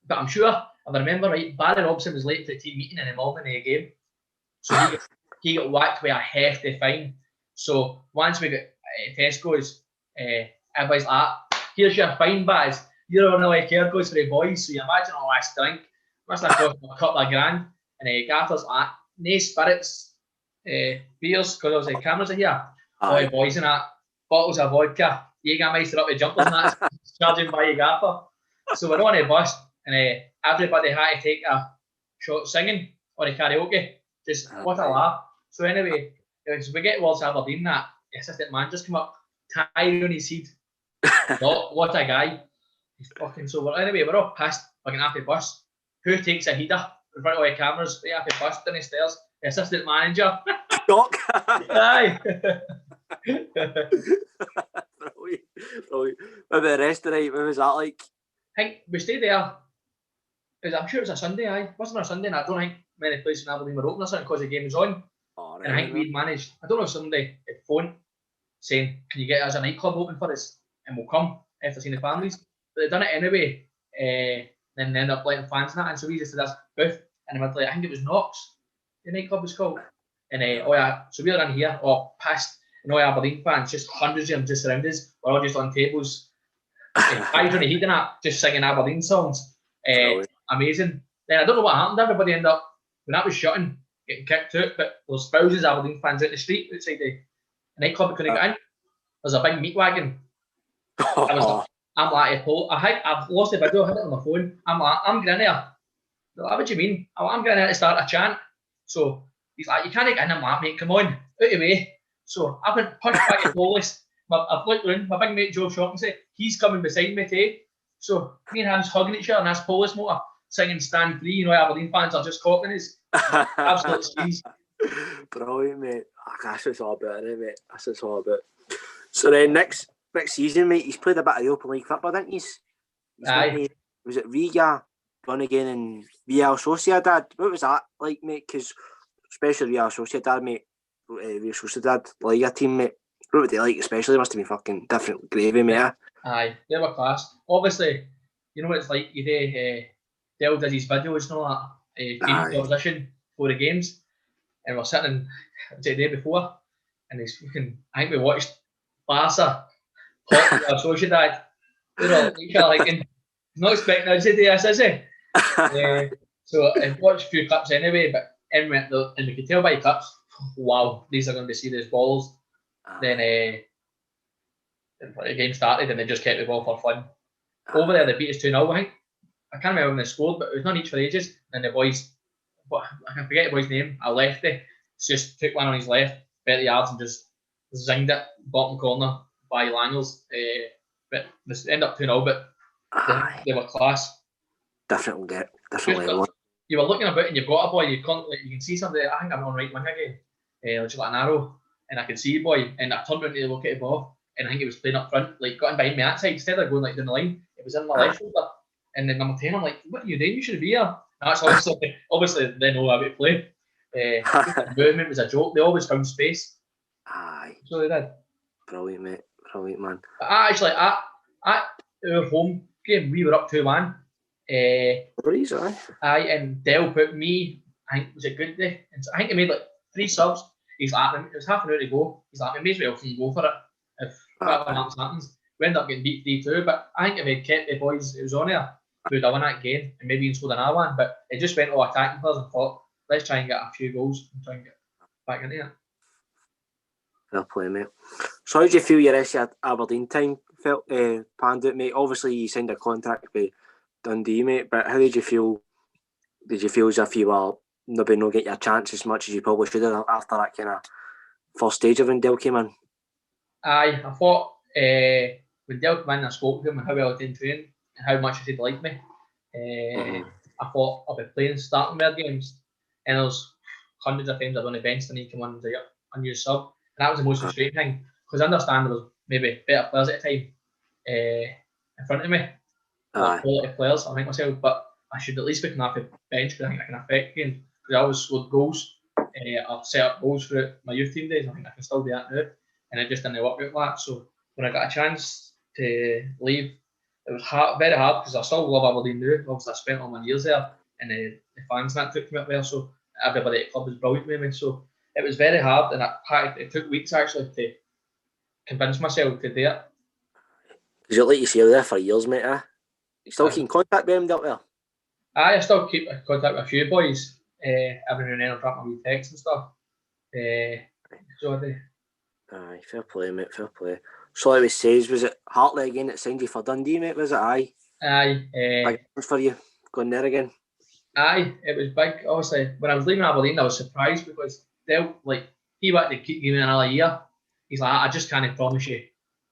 But I'm sure, if I remember right, Barry Robson was late for the team meeting in the morning of the game. So he got whacked with a hefty fine. So once we got Tesco's, everybody's like, "Here's your fine, Baz. You're on the way Kergos for the boys." So you imagine all that drink. Must have cost a couple of grand. And Gaffer's like, "No spirits, beers, because obviously cameras are here." All the boys and that, bottles of vodka, Jägermeister up with jumpers and that, charging by your Gaffer. So we're on the bus, and everybody had to take a shot singing or a karaoke. Just what a laugh. So anyway, as we get towards Aberdeen, that the assistant man just come up, tied on his seat. What a guy. He's fucking so well. Anyway, we're all pissed, fucking off the bus. Who takes a heater in front of all the cameras, right off the bus, down the stairs? The assistant manager. Doc. Aye. Brilliant. What about the rest of the night? What was that like? I think we stayed there. I'm sure it was a Sunday, aye. Wasn't it a Sunday? And I don't think many places in Aberdeen were open or something because the game was on. Right, and I think we'd managed, I don't know if somebody had phoned saying, "Can you get us a nightclub open for us? And we'll come after seeing the families." But they'd done it anyway. Then they ended up letting fans and that. And so we just did this booth in the middle. I think it was Knox, the nightclub was called. And so we were in here, pissed. And all Aberdeen fans, just hundreds of them just around us. We're all just on tables. Eyes on the heat and that, just singing Aberdeen songs. Amazing. Then I don't know what happened. Everybody ended up when that was shutting, getting kicked out, but there's thousands of Aberdeen fans out the street outside the nightclub, couldn't get in. There's a big meat wagon. I'm like, I've lost the video, I had it on my phone. I'm like, I'm getting in there. They're like, what do you mean? I'm getting in there to start a chant. So he's like, you can't get in. I'm like, mate, come on, out of the way. So I've been punched by the police. I've looked around, my big mate Joe Shaughnessy, he's coming beside me too. So me and him's hugging each other in this police motor, singing Stand Free. You know, Aberdeen fans are just copying us. Absolute scenes. Brilliant, mate. That's what it's all about, isn't it, mate? That's what it's all about. So then next season, mate, he's played a bit of the Open League football, didn't he? Aye. Was it Riga, Groningen and Real Sociedad? What was that like, mate? Because especially Real Sociedad, mate, Real Sociedad, Liga team, mate. What would they like? Especially, must have been fucking different gravy, mate. Aye, they were class. Obviously, you know what it's like. You do Dell does his videos and all that, team composition for the games, and we're sitting the day before, and he's fucking. I think we watched Barca, Real Sociedad. We're all like, he's not expecting us to do this, is he? So I watched a few clips anyway, but and we could tell by the clips, wow, these are going to be serious balls. Then the game started and they just kept the ball for fun. Over there, they beat us 2-0, I think. I can't remember when they scored, but it was not each for ages. And the boys, I can forget the boy's name, a lefty, just took one on his left, 30 yards, and just zinged it, bottom corner by Langels. But they ended up 2-0, but they were class. Definitely. You were looking about and you've got a boy, you can see somebody, I think I'm on right wing again, just like an arrow. And I could see a boy, and I turned around to look at the ball, and I think he was playing up front, like got in behind me that side, instead of going like down the line, it was in my left shoulder. And then number 10, I'm like, what are you doing? You should be here. And that's obviously they know how to play. The movement was a joke. They always found space. Aye. So they did. Brilliant, mate. Brilliant, man. But actually, at our home game, we were up 2-1. Aye, and Dell put me, I think, was it good day? I think he made like 3 subs. He's like, it was half an hour to go. He's like, we may as well go for it if whatever happens. We ended up getting beat 3-2, but I think if he'd kept the boys it was on there, we would have won that game and maybe even scored another one. But it just went all attacking players and thought, let's try and get a few goals and try and get back into it. Fair play, mate. So how do you feel your rest of Aberdeen time panned out, mate? Obviously you signed a contract with Dundee, mate, but how did you feel? Did you feel as if you were maybe not get your chance as much as you probably should have after that kind of first stage of when Dell came in? Aye, I thought when Dell came in, I spoke to him and how well I did train and how much he did like me. I thought I'll be playing, starting their games, and there was hundreds of times I've on the bench and he came on as an unused sub, and that was the most frustrating thing because I understand there was maybe better players at the time in front of me, quality players. I think myself, but I should at least be coming off the bench because I think I can affect games. Because I always scored goals. I've set up goals throughout my youth team days. I think I can still do that now. And it just didn't work out like that. So when I got a chance to leave, it was very hard because I still love Aberdeen now. Obviously, I spent all my years there. And the fans that took me up there. So everybody at the club was brilliant with me. So it was very hard. And it took weeks actually to convince myself to do it. Because you like you say there for years, mate. You still keep in contact with them out there? I still keep in contact with a few boys. Every now and then I'll drop my wee texts and stuff. So I do. Aye, fair play, mate, fair play. So like we says, was it Hartley again that signed you for Dundee, mate? Was it? Aye. Big for you, going there again. Aye, it was big. Obviously, when I was leaving Aberdeen, I was surprised because he wanted to keep giving me another year. He's like, I just can't promise you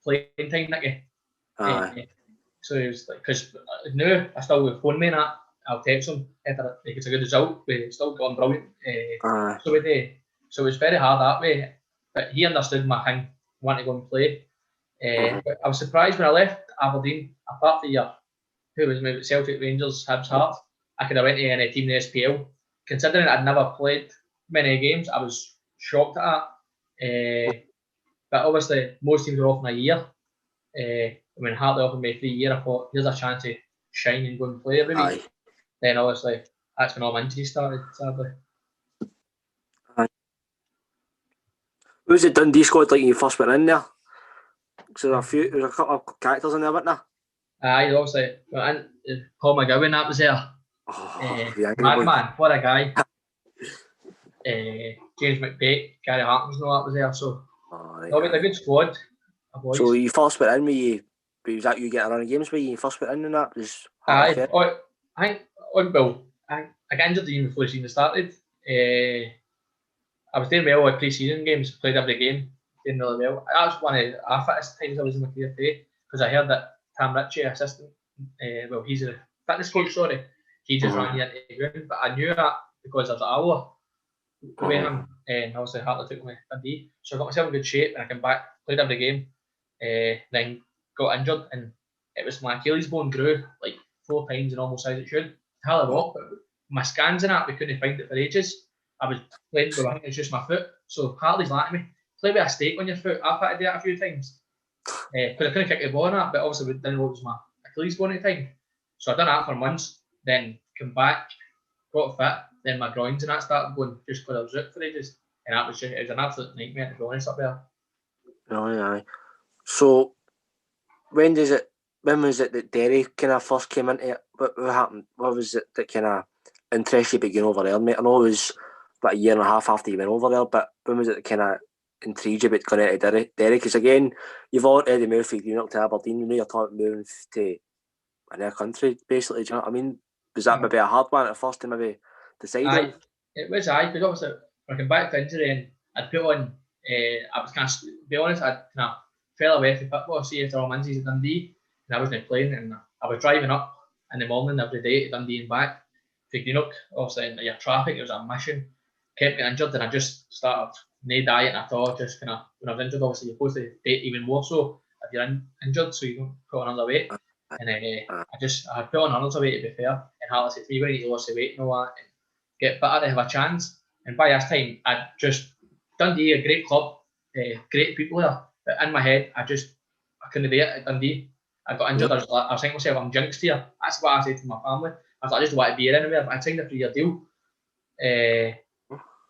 playing time, Nicky. So he was like, because now I still would phone me and that. I'll text him if it's a good result. We still got on brilliant. So we did. So it was very hard that way. But he understood my thing, wanted to go and play. But I was surprised when I left Aberdeen, apart from who was maybe Celtic, Rangers, Hibs, Hearts, I could have went to any team in the SPL. Considering I'd never played many games, I was shocked at that. But obviously, most teams were offering a year. When Hartley offered me a 3 year, I thought, here's a chance to shine and go and play every week. Then obviously, that's when all my injuries started, sadly. Who was the Dundee squad like when you first went in there? So there was a couple of characters in there, weren't there? Aye, obviously. And Paul McGowan, that was there. Madman, what a guy. James McBait, Gary Hartons and all that was there. So no, we had a good squad of boys. So you first went in was that you getting a run of games where you first went in and that was I think I got injured even before the season started. I was doing well at pre-season games, played every game, doing really well. That was one of the fittest times I was in my career today, because I heard that Tam Ritchie, assistant, he's a fitness coach, sorry, he just ran into the ground, but I knew that because I was at Alloa with him, and obviously Hartley took me to Dundee, so I got myself in good shape, and I came back, played every game, then got injured, and it was my Achilles bone grew like 4 times and almost as it should. Hardly walk, but my scans and that, we couldn't find it for ages. I was playing with, I think it's just my foot. So Hartley's like me, play with a stake on your foot. I've had to do that a few times. Because I couldn't kick the ball on that, but obviously we didn't know it was my Achilles bone at the time. So I done that for months, then come back, got fit, then my groins and that started going just because I was out for ages. And that was it was an absolute nightmare, to be honest, up there. Aye. So when was it that Derry kind of first came into it? What happened? What was it that kind of interested you about going over there, mate? I know it was about a year and a half after you went over there, but when was it that kind of intrigued you about going into Derry? Because again, you've already moved from Greenock to Aberdeen, you know you're talking moving to another country, basically, do you know what I mean? Was that maybe a hard one at first to maybe decide on? It was, because obviously when I came back to injury and I'd put on, I was kind of, to be honest, I kind of fell away from football, see after all Mondays at Dundee, and I wasn't playing, and I was driving up in the morning every day to Dundee and back to Greenock, obviously in your traffic, it was a mission, kept getting injured, and I just started no diet at all, just kind of, when I was injured, obviously you're supposed to date even more so if you're injured, so you don't put on another weight, and I put on another weight, to be fair, and Hartley said to me, we need to lose the weight and all that, and get better to have a chance, and by this time, I'd just, Dundee, a great club, great people there, but in my head, I couldn't do it at Dundee. I got injured. I was thinking to myself, I'm jinxed here. That's what I said to my family. I was like, I just want to be here anywhere. But I signed a 3-year deal.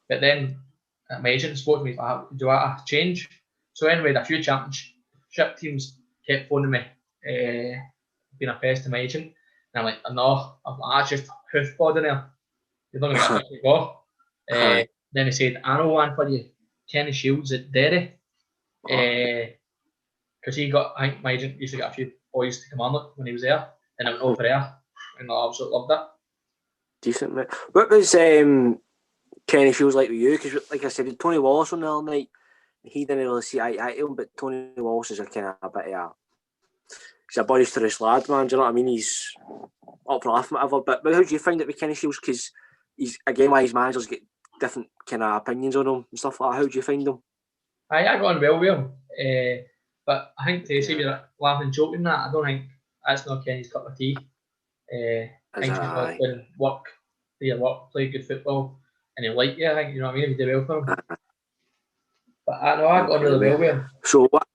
But then my agent spoke to me, like, do you want to change? So anyway, a few championship teams kept phoning me, being a pest to my agent. And I'm like, no, that's just hoofball in there. You're not going to get much to go. Then he said, I know one for you, Kenny Shields at Derry. Because I think my agent used to get a few boys to come on when he was there, and I went over there, and I absolutely loved it. Decent, mate. What was Kenny Shields like with you? Because, like I said, with Tony Wallace on the other night, he didn't really see eye to him, but Tony Wallace is a kind of a bit of he's a boisterous lad, man. Do you know what I mean? He's up for laughing, whatever. But how do you find it with Kenny Shields? Because he's, again, why his managers get different kind of opinions on him and stuff like that. How do you find him? I got on well with him. But I think to say you're laughing and joking that, I don't think that's not Kenny's cup of tea. I think he's got to work, play good football, and he'll like you, I think, you know what I mean, if you do well for him. But I know I got on really well with him. So what?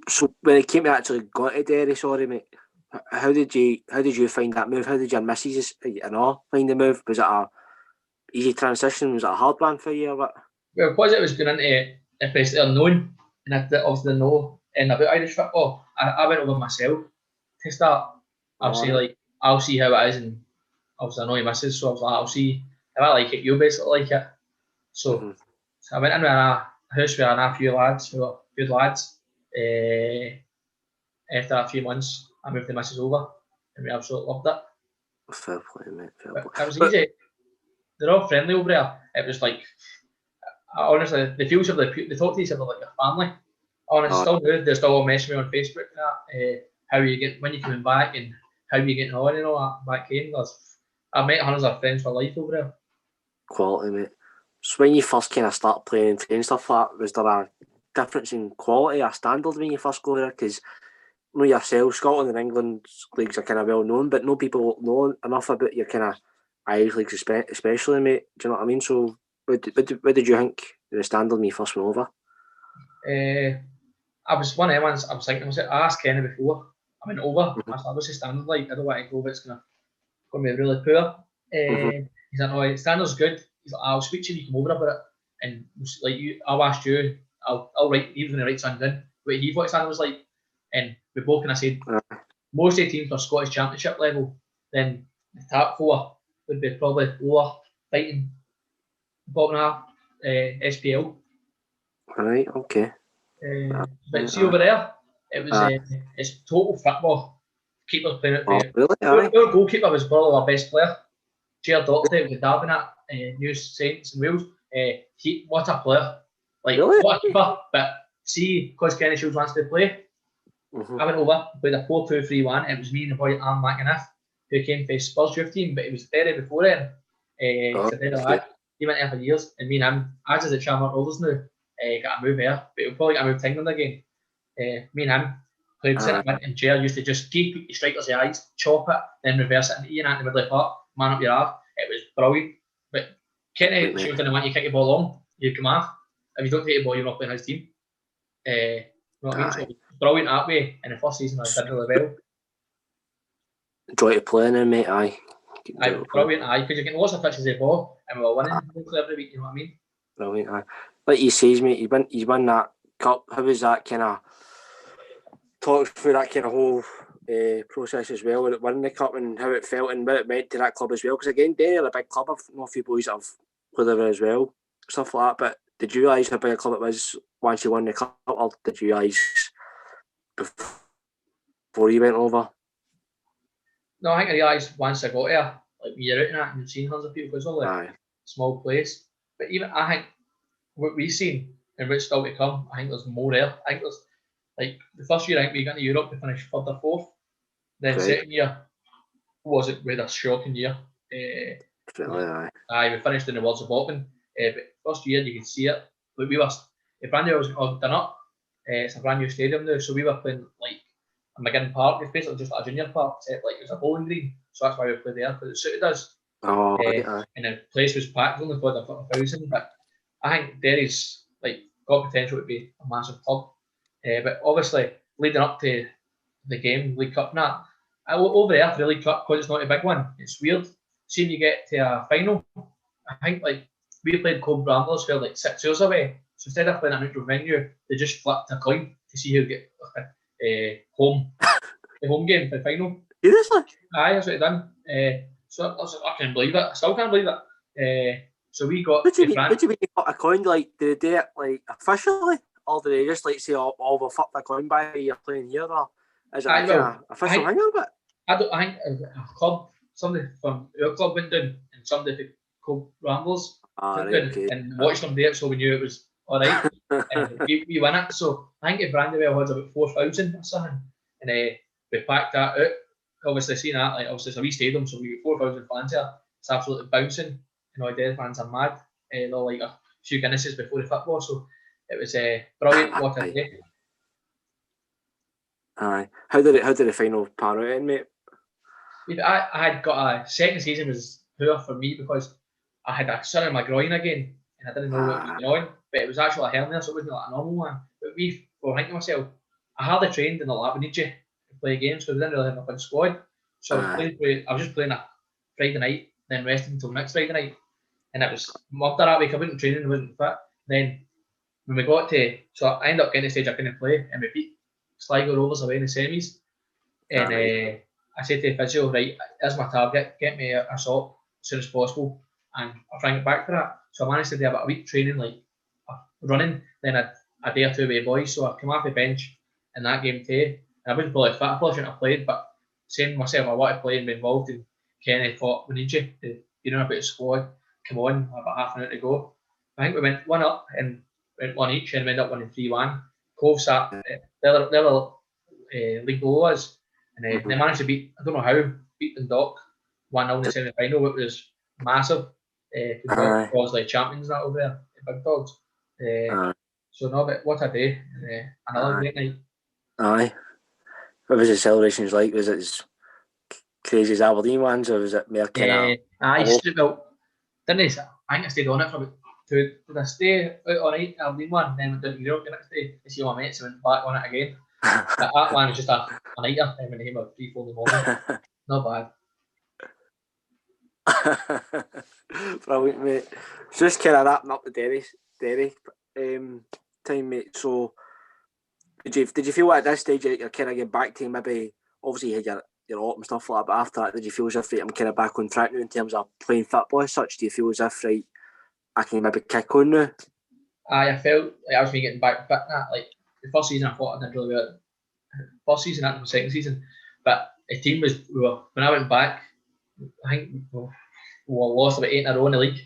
So when it came to actually going to Derry, sorry mate, how did you find that move? How did your missus find the move? Was it a easy transition? Was it a hard one for you or what? Well, because it was going into a place that unknown, and I obviously know about Irish football, I went over myself to start. I'll see how it is, and obviously I know your missus, so I was like, I'll see if I like it, you'll basically like it. So, so I went in with a house with a few lads who were good lads. After a few months, I moved the missus over, and we absolutely loved it. Fair play, mate. Fair play. It was easy. They're all friendly over there. It was like, honestly, they feel each other. They talk to each other like a family. Honestly, still good. They're still all messaging me on Facebook and that. How are you getting when you're coming back, and how are you getting on and all that back home. I've met hundreds of friends for life over there. Quality, mate. So when you first kind of start playing and training stuff like that, was there a difference in quality, a standard when you first go there? Because you know yourself, Scotland and England leagues are kind of well known, but no people know enough about your kind of Irish leagues, especially, mate. Do you know what I mean? So what did you think the standard when you first went over? I was one of them ones. I was thinking, I asked Kenny before I went over. I said, what's the standard like? I don't want to go, but it's going to be really poor. He's like, no, standard's good. He's like, I'll speak to you when you come over about it. And like I'll ask you, I'll write, he was going to write something down, what he thought standard was like. And we both kind of said, most of the teams are Scottish Championship level, then the top four would be probably lower, fighting bottom half SPL. Right, okay. But see over there, it was it's total football. Keepers playing it for you. Really? Aye. Our goalkeeper was probably our best player. Jared Doherty with Darwin at New Saints in Wales. What a player! Like Really? what a keeper. But see, because Kenny Shields wants to play, I went over, played a 4-2-3-1. It was me and the boy Alan McInnes who came for Spurs youth team, but it was Derry before then. He went there for years, and me and him, as is at Charlotte Rovers now, got a move here, but we'll probably get a move to England again. Me and him played centre mid, and Jared used to just keep the strikers the eyes, chop it, then reverse it, and Ian at the middle of the park, man up your arse. It was brilliant. But Kenny Shields didn't want you to kick the ball long, you come off. If you don't take the ball, you're not playing his team. You know what I mean? So brilliant that way. In the first season, I did really well. Enjoy to play in, mate. Aye. Brilliant. Aye, because you're getting lots of touches of the ball, and we're winning every week. You know what I mean? Brilliant. Aye. Like you says, mate, you won that cup. How was that kind of? Talk through that kind of whole process as well, with winning the cup and how it felt and what it meant to that club as well. Because again, Derry are a big club. I've known a few boys that have played there as well, stuff like that. But did you realise how big a club it was once you won the cup, or did you realise before you went over? No, I think I realised once I got here, like when you're out in that and you've seen hundreds of people, it's all like a small place. But even I think what we've seen and what's still to come, I think there's more there. I think there's like the first year I think we got to Europe to finish 3rd or 4th. Then second year was it with a shocking year. We finished in the world's of bottom. But first year you could see it. Like we were the brand new was done up. It's a brand new stadium now, so we were playing like McGinn Park. It's basically just like a junior park, except like it was a bowling green. So that's why we played there, because it suited us. And the place was packed, only for 1,000. But I think Derry's like got potential to be a massive club. But obviously, leading up to the game, League Cup, over there for the League Cup, because it's not a big one, it's weird. Seeing you get to a final, I think like we played Cove Ramblers for like 6 years away. So instead of playing a neutral venue, they just flipped a coin to see who get the home game for the final. Seriously? Aye, that's what they done. So I can't believe it. I still can't believe it. So we got. What do you mean you got a coin? Like, did they do it like officially, or did they just like say, "Oh, we'll flip the coin by you're playing here"? Or is it like an official thing? I think a club, somebody from our club went down, and somebody from Cove Ramblers went down and watched them do it, so we knew it was all right. And we won it. So I think Brandywell had about 4,000 or something, and we packed that out. Obviously, seeing that, like obviously it's a wee stadium, so we got 4,000 fans here. It's absolutely bouncing. You know, Derry fans are mad. They're like a few Guinnesses before the football, so it was brilliant. What a day! Aye, how did the final pan out, mate? I had got a second season was poor for me because I had a son in my groin again, and I didn't know what was going on. But it was actually a hernia, so it wasn't like a normal one. But we were thinking to myself, I hardly trained in the lab. We need you to play games because we didn't really have a big squad. So I was just playing a Friday night, then resting until next Friday night. And it was after that week I wasn't training, I wasn't fit. Then when we got to, so I ended up getting the stage I couldn't play, and we beat Sligo Rovers away in the semis. And I said to the physio, right, that's my target, get me a shot as soon as possible, and I'll try and get back to that. So I managed to do about a week training, like running, then a day or two with the boys. So I came off the bench in that game too, and I wasn't probably fit, I probably shouldn't have played, but saying to myself I want to play and be involved, and Kenny thought, we need you to know about the squad. Come on, about half an hour to go. I think we went 1-1 and went one each, and we ended up winning 3-1. Cove sat they were league below us, and they managed to beat, I don't know how, beat Dundalk 1-0 in the semi-final, which was massive. Because like champions that over there, the big dogs. So no, but what a day! Another great night. Aye. What was the celebrations like? Was it as crazy as Aberdeen ones, or was it more kind of? Didn't I? I think I stayed on it for about 2. Did I stay out all night? Aberdeen one, then went down to Europe the next day to see my mates and went back on it again. That one was just a nighter, and when they came about 3-4 in the morning. Not bad. Brilliant, mate. So just kind of wrapping up the Derry time, mate. So did you feel at this stage you're kind of getting back to maybe? Obviously you had your op and stuff like that, but after that, did you feel as if I'm kind of back on track now in terms of playing football as such? Do you feel as if, right, I can maybe kick on now? I felt like I was getting back fit now. Like the first season, I thought I did really well. First season, after the second season, but the team was when I went back, I think we lost about 8 in a row in the league,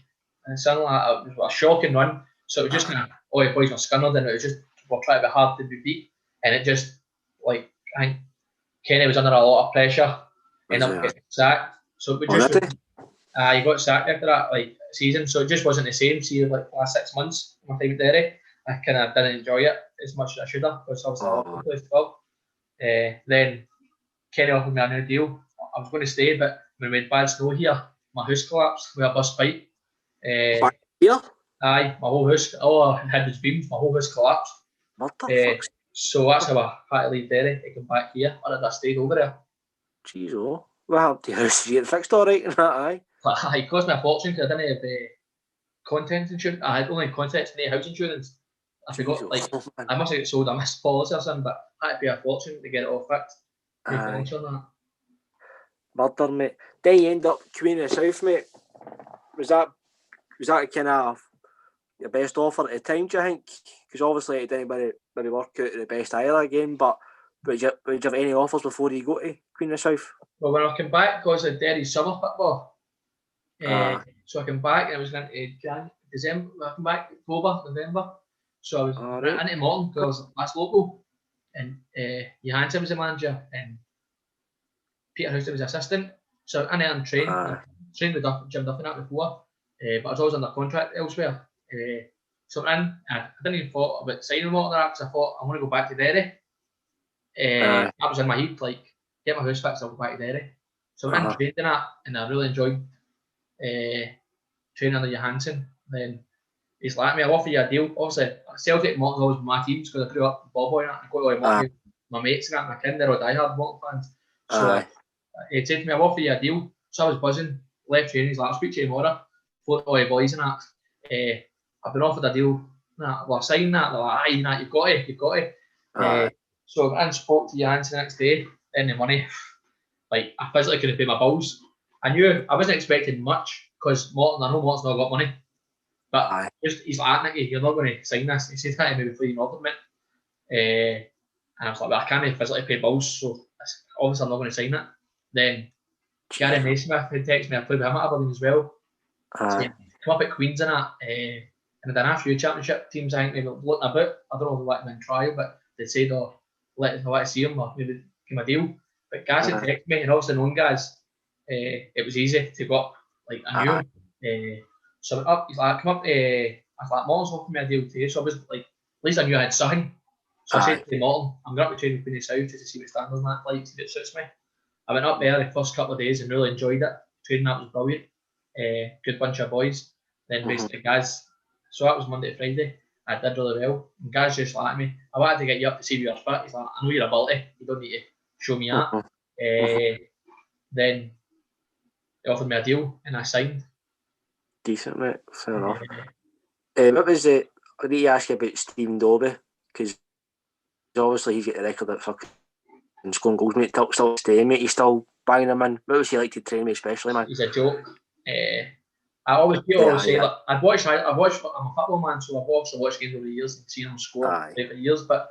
and something like that. It was a shocking run. So it was just kind of all the boys were scunnered, and it was just we're trying to be hard to be beat, and it just like I think Kenny was under a lot of pressure, ended up getting sacked. So we just he got sacked after that season. So it just wasn't the same. See, like the last 6 months, my time at Derry, I kind of didn't enjoy it as much as I should have because I was a lot of place to go. Then Kenny offered me a new deal. I was going to stay, but when we had bad snow here, my house collapsed with a bus fight. Here? Aye, my whole house, all I had was beams, my whole house collapsed. What the fuck? So that's how I had to leave Derry to come back here, or I stayed over there. Jeez, what happened to your house? Did you get fixed all right and that, aye? It cost me a fortune because I didn't have contents insurance. I had only contents and house insurance. I forgot, I must have sold a missed policy or something, but I had to pay a fortune to get it all fixed. Murder, mate. Then you end up Queen of the South, mate. Was that kind of your best offer at the time, do you think? Because obviously it didn't maybe work out at the best either again, but would you have any offers before you go to Queen of the South? Well, when I came back, because of Derry's summer football, so I came back and I was into December, I came back October, November. So I was into Morton because that's local. And Johansson was the manager and Peter Houston was the assistant. So I went and trained with Jim Duffy that before, but I was always under contract elsewhere. So I didn't even thought about signing Morton because I thought I want to go back to Derry. That was in my head, like get my house fixed, I'll go back to Derry. So I trained in that and I really enjoyed training under Johansson. Then he's like, I'll offer you a deal. Obviously, Celtic and Morton's always my teams because I grew up with ball boy and I got all my mates and that, my kids, they're all diehard Morton fans. So he said to me, I'll offer you a deal. So I was buzzing, left training, he's like, I'll speak to you tomorrow. Float all the boys and that. I've been offered a deal. Well, I signed that. They're like, aye, you've got it. So I spoke to Johansson the next day, then the money, like I physically couldn't pay my bills. I knew I wasn't expecting much because I know Morton's not got money. But he's like, Nicky, you're not going to sign this. He said that to me before you ordered it. And I was like, well, I can't physically pay bills, so obviously I'm not going to sign it. Then Gary Naismith had texted me, I played with him at Aberdeen as well. Saying, come up at Queens and that. And I've done a few championship teams, I think maybe looking about. I don't know if they let him in trial, but they said, let to see him or maybe give him a deal. But Gaz had texted me, and obviously known Gaz, it was easy to go up. Like I knew him. So I went up, he's like, come up, I was like, Morton's offered me a deal today, so I was like, at least I knew I had something. So I said to Morton, I'm going up to train with Queen of the South to see what standards and that like, see if it suits me. I went up there the first couple of days and really enjoyed it. Training that was brilliant. Good bunch of boys. Then basically Gaz, so that was Monday to Friday. I did really well. And Gaz just like me, I wanted to get you up to see if you're fit. He's like, I know you're ability, you don't need to show me that. Then he offered me a deal and I signed. Decent, mate. Fair enough. What was it? I need to ask you about Stephen Dobie because obviously he's got the record at fucking scoring goals, mate. Still staying, mate. He's still banging them in. What was he like to train with, especially, man? He's a joke. I always say that I've watched. I'm a football man, so I've also watched games over the years and seen him score for years. But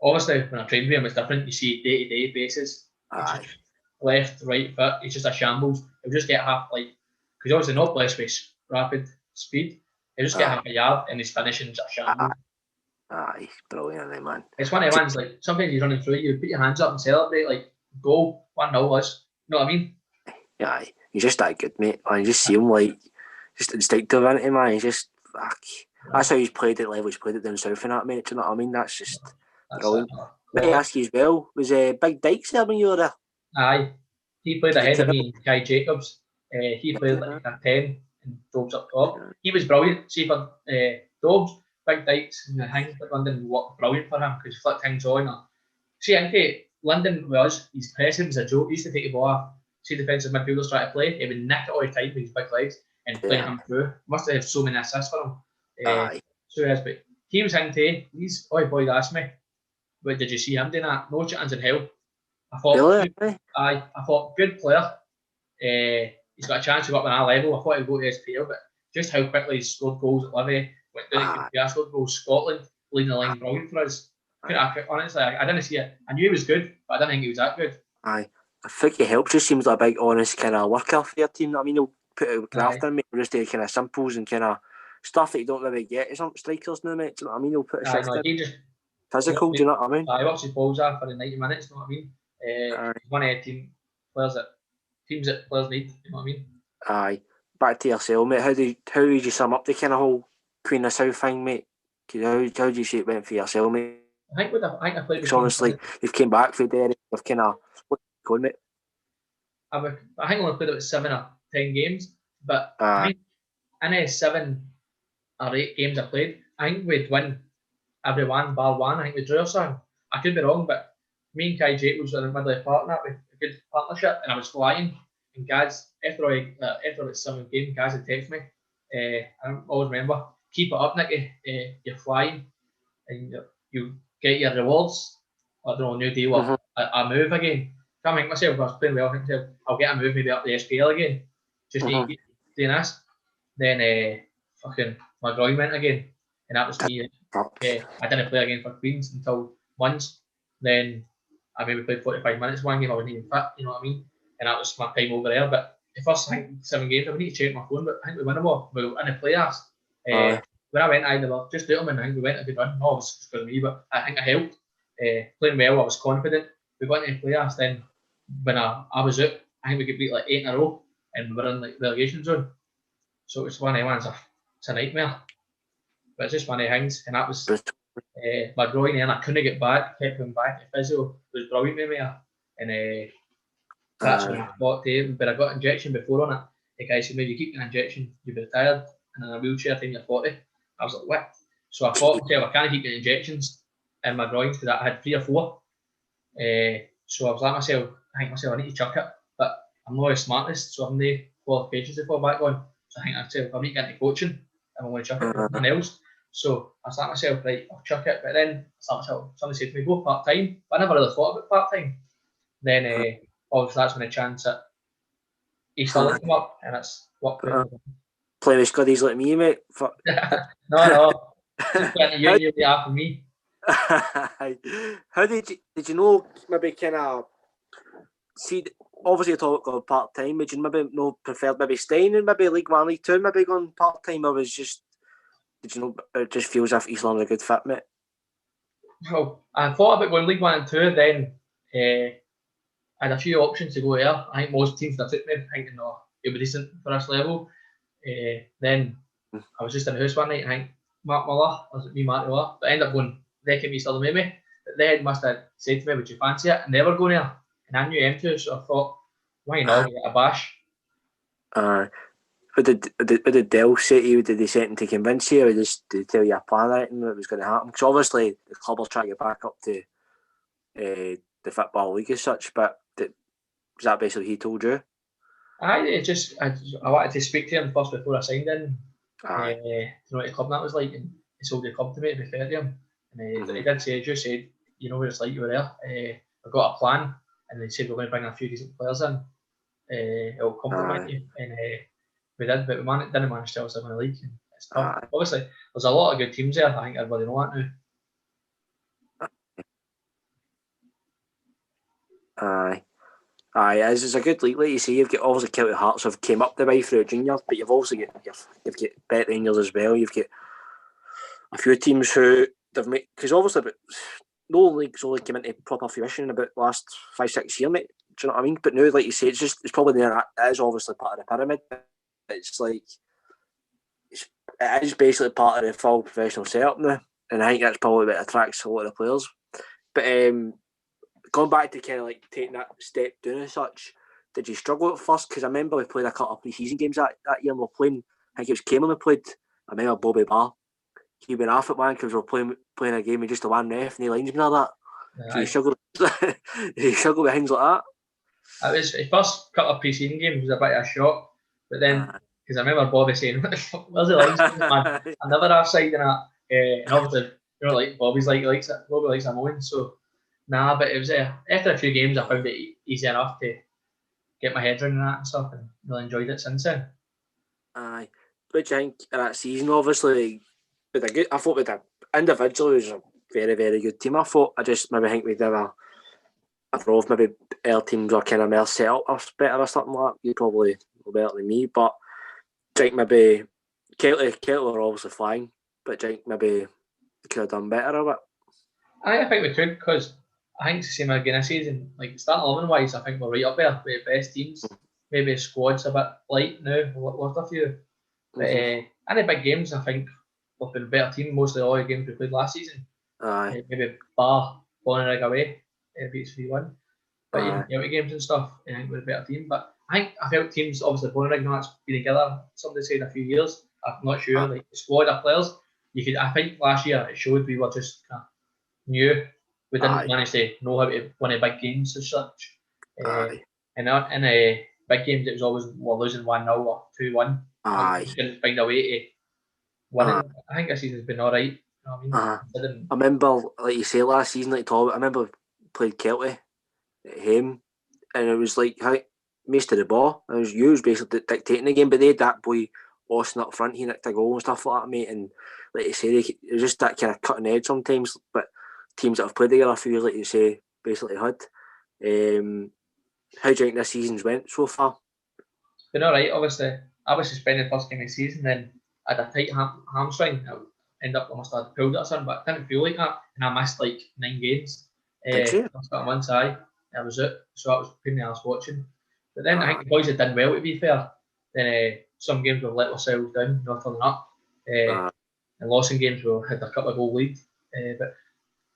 obviously, when I train with him, it's different. You see day-to-day basis. Left, right, foot. He's just a shambles. He'll just get half because obviously not blessed with rapid speed. He'll just get half a yard and his finishing's a shambles. He's brilliant, man. It's one of the ones like sometimes he's running through you, put your hands up and celebrate like goal 1-0 us. You know what I mean? Yeah, he's just that good, mate. And you just see him like just instinctive in it, man. He's just that's how he's played at level he's played it down south and that, mate. Do you know what I mean? That's just brilliant. Let me ask you as well, was Big Dykes there when you were there? Aye. He played ahead of me, Kai Jacobs. He played like a 10 and Dobbs up top. He was brilliant. See for Dobbs, Big Dykes and the thing for London worked brilliant for him because he flicked things on. See, I think London was his pressing was a joke. He used to take the ball off. See defensive midfielders try to play, he would nick it all the time with his big legs and play him through. Must have had so many assists for him. So yes, but he was into he's boy asked me, what did you see him doing that? No chance in hell. I thought, Really? I thought good player. He's got a chance to go up on our level. I thought he'd go to SPL, but just how quickly he scored goals at Livy, went down to scored goals. Scotland, leading the line, brilliant for us. Honestly, I didn't see it. I knew he was good, but I didn't think he was that good. Aye. I think he helps. Just seems like a big, honest kind of worker for your team. I mean, he'll put a graft in, mate. Just do kind of simples and kind of stuff that you don't really get as some strikers now, mate. Do you know what I mean? He'll put a shift in. He just physical. Do you know what I mean? He works his balls off for the 90 minutes. You know what I mean? He's one of the teams that players need. You know what I mean? Aye. Back to yourself, mate. How did you sum up the kind of whole Queen of South thing, mate? How do you see it went for yourself, mate? I think I played. Because obviously you've came back for there. You've kind of going, mate. I think I only played about 7 or 10 games, but I think in 7 or 8 games I played, I think we'd win every one bar one. I think we drew or something. I could be wrong, but me and Kai Jake was in the middle of the park with a good partnership, and I was flying. And guys, after the 7th game, guys had texted me. I always remember, keep it up, Nicky. You're flying, and you get your rewards. I don't know, new deal. I move again. I think myself, I was playing well. I think I'll get a move maybe up the SPL again. Just doing this. Then fucking my groin went again, and that was me. I didn't play again for Queens until once. Then I maybe played 45 minutes one game. I wasn't even fit, you know what I mean? And that was my time over there. But the first, I think, 7 games, I would need to check my phone, but I think we won them all. We were in the playoffs. When I went, they were just doing them, and I think we went a good run. No, it was just because of me, but I think I helped. Playing well, I was confident. We went into the playoffs. Then when I was out, I think we could beat like 8 in a row, and we were in like relegation zone. So it's one of the ones. It's a nightmare. But it's just one of the things, and that was my groin, and I couldn't get back. Kept going back to physio. It was brilliant with me, and that's when I thought to him. But I got an injection before on it. The guy said, maybe you keep an injection, you'll be retired, and in a wheelchair till you're 40. I was like, what? So I thought, okay, I can't keep getting injections in my groins because I had 3 or 4. So I was like myself, I need to chuck it, but I'm not the smartest, so I'm no qualifications to fall back on. So I think I need to get into coaching if I'm going to chuck it with nothing else. So I thought myself, right, I'll chuck it, but then somebody said to me, go part time. But I never really thought about part time. Then obviously that's when the chance that East London come up, and it's worked out. Play with scuddies like me, mate. No. Just getting you after me. How did you know maybe kind of see? Obviously, you talk about part time. Would you maybe prefer maybe staying in maybe League 1, League 2, maybe going part time, or was just did you know it just feels as if East London a good fit, mate? Well, I thought about going League 1 and 2. Then I had a few options to go there. I think most teams that took me thinking, no, it'll be decent for this level. Then I was just in the house one night, and I think Mark Muller, was it me, Mark Muller? But I ended up going, they came East London with me. But they must have said to me, would you fancy it? And they were going there. And I knew them too, so I thought, why not get a bash? What did Dell say to you? Did they set him to convince you, or did they tell you a plan or anything that was going to happen? Because obviously the club will try to get back up to the Football League as such, but was that basically he told you? I wanted to speak to him first before I signed in. To know what the club that was like, and he sold the club to me to be fair to him. And he did say, just said, you know what it's like, you were there. I've got a plan, and they said we're going to bring a few decent players in. It'll complement you, and we did, but we didn't manage to also win the league. And it's tough. Obviously, there's a lot of good teams there. I think everybody know that now. Aye, it's a good league, like you say. You've got obviously Celtic Hearts have came up the way through juniors, but you've also got Bet Rangers as well. You've got a few teams who they've made, because obviously no league's only come into proper fruition in about the last 5-6 years, mate. Do you know what I mean? But now, like you say, it's probably there. It is obviously part of the pyramid. It's like it is basically part of the full professional setup now, and I think that's probably what attracts a lot of the players. But going back to kind of like taking that step down and such, did you struggle at first? Because I remember we played a couple of pre-season games that year, and we were playing, I think it was Cameron we played. I remember Bobby Barr. He went off at one because we were playing a game with just the one ref and the linesman and all that. So you struggled with things like that? It was the first couple of pre-season games was a bit of a shock, but then because I remember Bobby saying, "Where's the linesman, man? Another offside and that." And obviously, like Bobby's like he likes it. Bobby likes a moan, so Nah, but it was after a few games I found it easy enough to get my head around that and stuff, and really enjoyed it since then. Aye. What do you think of that season? Obviously, I thought with the individually it was a very, very good team. I thought I just maybe think we did I don't know if maybe our teams are kind of more set up or better or something like that. You probably know better than me, but I think maybe Kelly were obviously flying, but I think maybe they could have done better of it. I think we could, because I think it's the same again this season. Like start 11 wise, I think we're right up there with the best teams. Maybe the squad's a bit light now. Lost a few, but any big games, I think we've been a better team. Mostly all the games we played last season. Aye. Maybe bar Bonnerig away, beats 3-1. But yeah, the games and stuff, I think we're a better team. But I felt teams, obviously Bonnerig and that's been together. Somebody said a few years. I'm not sure. Like the squad of players, I think last year it showed we were just new. We didn't manage to know how to win a big games as such. And in big games, it was always we're losing 1-0 or 2-1. We couldn't find a way to win. I think this season's been alright. You know what I mean? I remember, like you say, last season, like Talbot, I remember we played Kelty at home, and it was like most of the ball. It was you basically dictating the game, but they had that boy Austin up front, he nicked a goal and stuff like that, mate. And like you say, it was just that kind of cutting edge sometimes. But teams that have played together a few years, like you say, basically had. How do you think this season's went so far? It's been alright, obviously. I was suspended first game of the season, then I had a tight hamstring. I ended up, I must have pulled it or something, but I didn't feel like that. And I missed like 9 games. Did you? First couple of months, that was it. So that was pain in the arse watching. But then I think the boys had done well, to be fair. Then some games we've let ourselves down, not turning up. And lost in games we had a couple of goal lead. But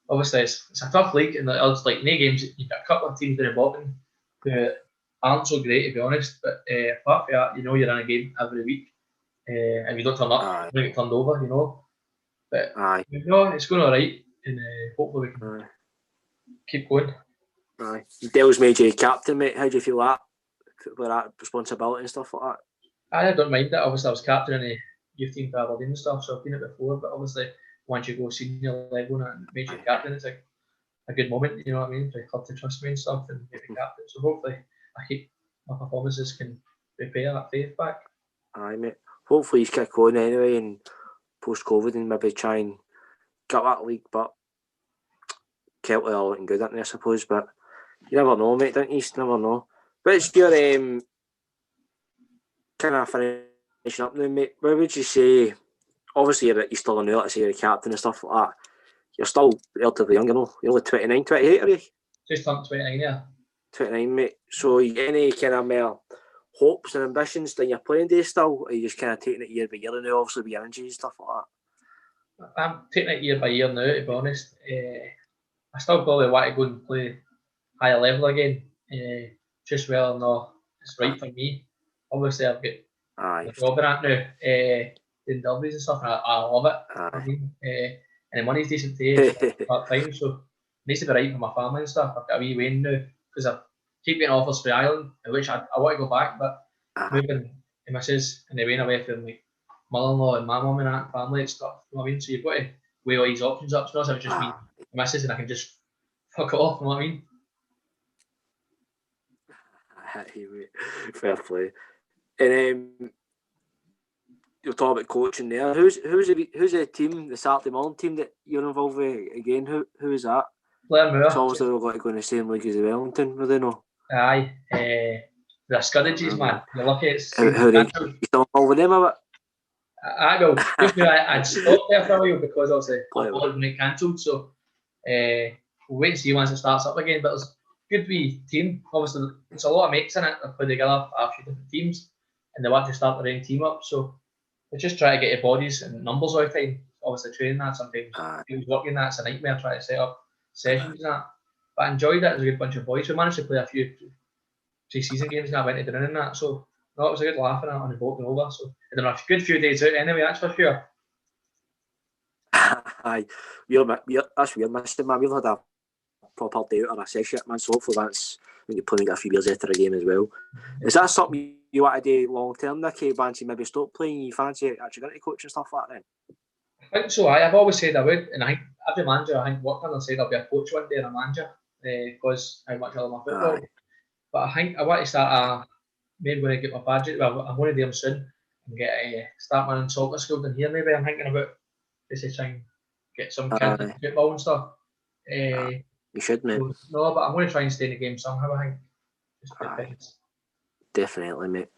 obviously it's a tough league, and it's like 9 games, you've got a couple of teams in the bottom who aren't so great, to be honest. But apart from that, you're in a game every week. And you don't turn up, you get turned over, But it's going alright, and hopefully we can keep going. Dale's made you captain, mate. How do you feel with that responsibility and stuff like that? I don't mind it. Obviously, I was captain in the youth team for Aberdeen and stuff, so I've been it before. But obviously, once you go senior level and it makes you captain, it's like a good moment, you know what I mean? For the club to trust me and stuff and make me captain. So hopefully, I keep my performances can repay that faith back. Aye, mate. Hopefully, he's kick on anyway and post COVID and maybe try and get that league. But Kelty are looking good, aren't they, I suppose? But you never know, mate, don't you? Never know. But it's your kind of finishing up now, mate. Where would you say? Obviously, you're still new, let's say you're a captain and stuff like that. You're still relatively young, You're only 29, 28, are you? Just turned 29, yeah. 29, mate. So, any kind of more hopes and ambitions in your playing days still? Or are you just kind of taking it year by year now, obviously, with your injuries and stuff like that? I'm taking it year by year now, to be honest. I still probably want to go and play higher level again. Just whether or not it's right for me. Obviously, I've got a job in that now, doing derbies and stuff, and I love it. And the money's decent today, part-time, so it needs to be right for my family and stuff. I've got a wee Wayne now, because I keep getting offers for Ireland, which I want to go back, but moving the missus and the Wayne away from like mother-in-law and my mum and that family and stuff, you know what I mean? So you've got to weigh all these options up, so it's just me, the missus, and I can just fuck it off, you know what I mean? Fair play. And you're talking about coaching there. Who's the team, the Saturday morning team that you're involved with again? Who is that? Blair Moore. It's obviously they're going to go in the same league as the Wellington, were they not? Aye. The Scuddages, man. You're lucky it's you still involved with them a bit? I will. I'd stopped there for a while because obviously football had been cancelled, so we'll wait and see once it starts up again. But it's a good wee team. Obviously, it's a lot of mates in it. They've played together for a few different teams, and they want to start their own team up. So they just try to get your bodies and numbers all the time. Obviously, training that sometimes feels working that. It's a nightmare trying to set up sessions and that. But I enjoyed it. It was a good bunch of boys. We managed to play a few pre-season games and I went to dinner and that. So no, it was a good laugh and that on the boat and over. So I don't know, a good few days out anyway, that's for sure. Aye, that's weird, Mr. Man. We've had a proper day out or a session, man. So hopefully that's when you're playing a few beers after a game as well. Is that something you want to do long term, Nicky? Fancy maybe stop playing? You fancy actually going to coach and stuff like that then? I think so. I've always said I would, and I think every manager I think worked on said I'll be a coach one day and a manager. because how much I love my football. Aye. But I think I want to start maybe when I get my badge. Well, I'm going to do them soon and get start my own soccer school in here. Maybe I'm thinking about just trying to get some kids into football and stuff. You should, mate. So, no, but I'm going to try and stay in the game somehow. I think just depends. Definitely, mate.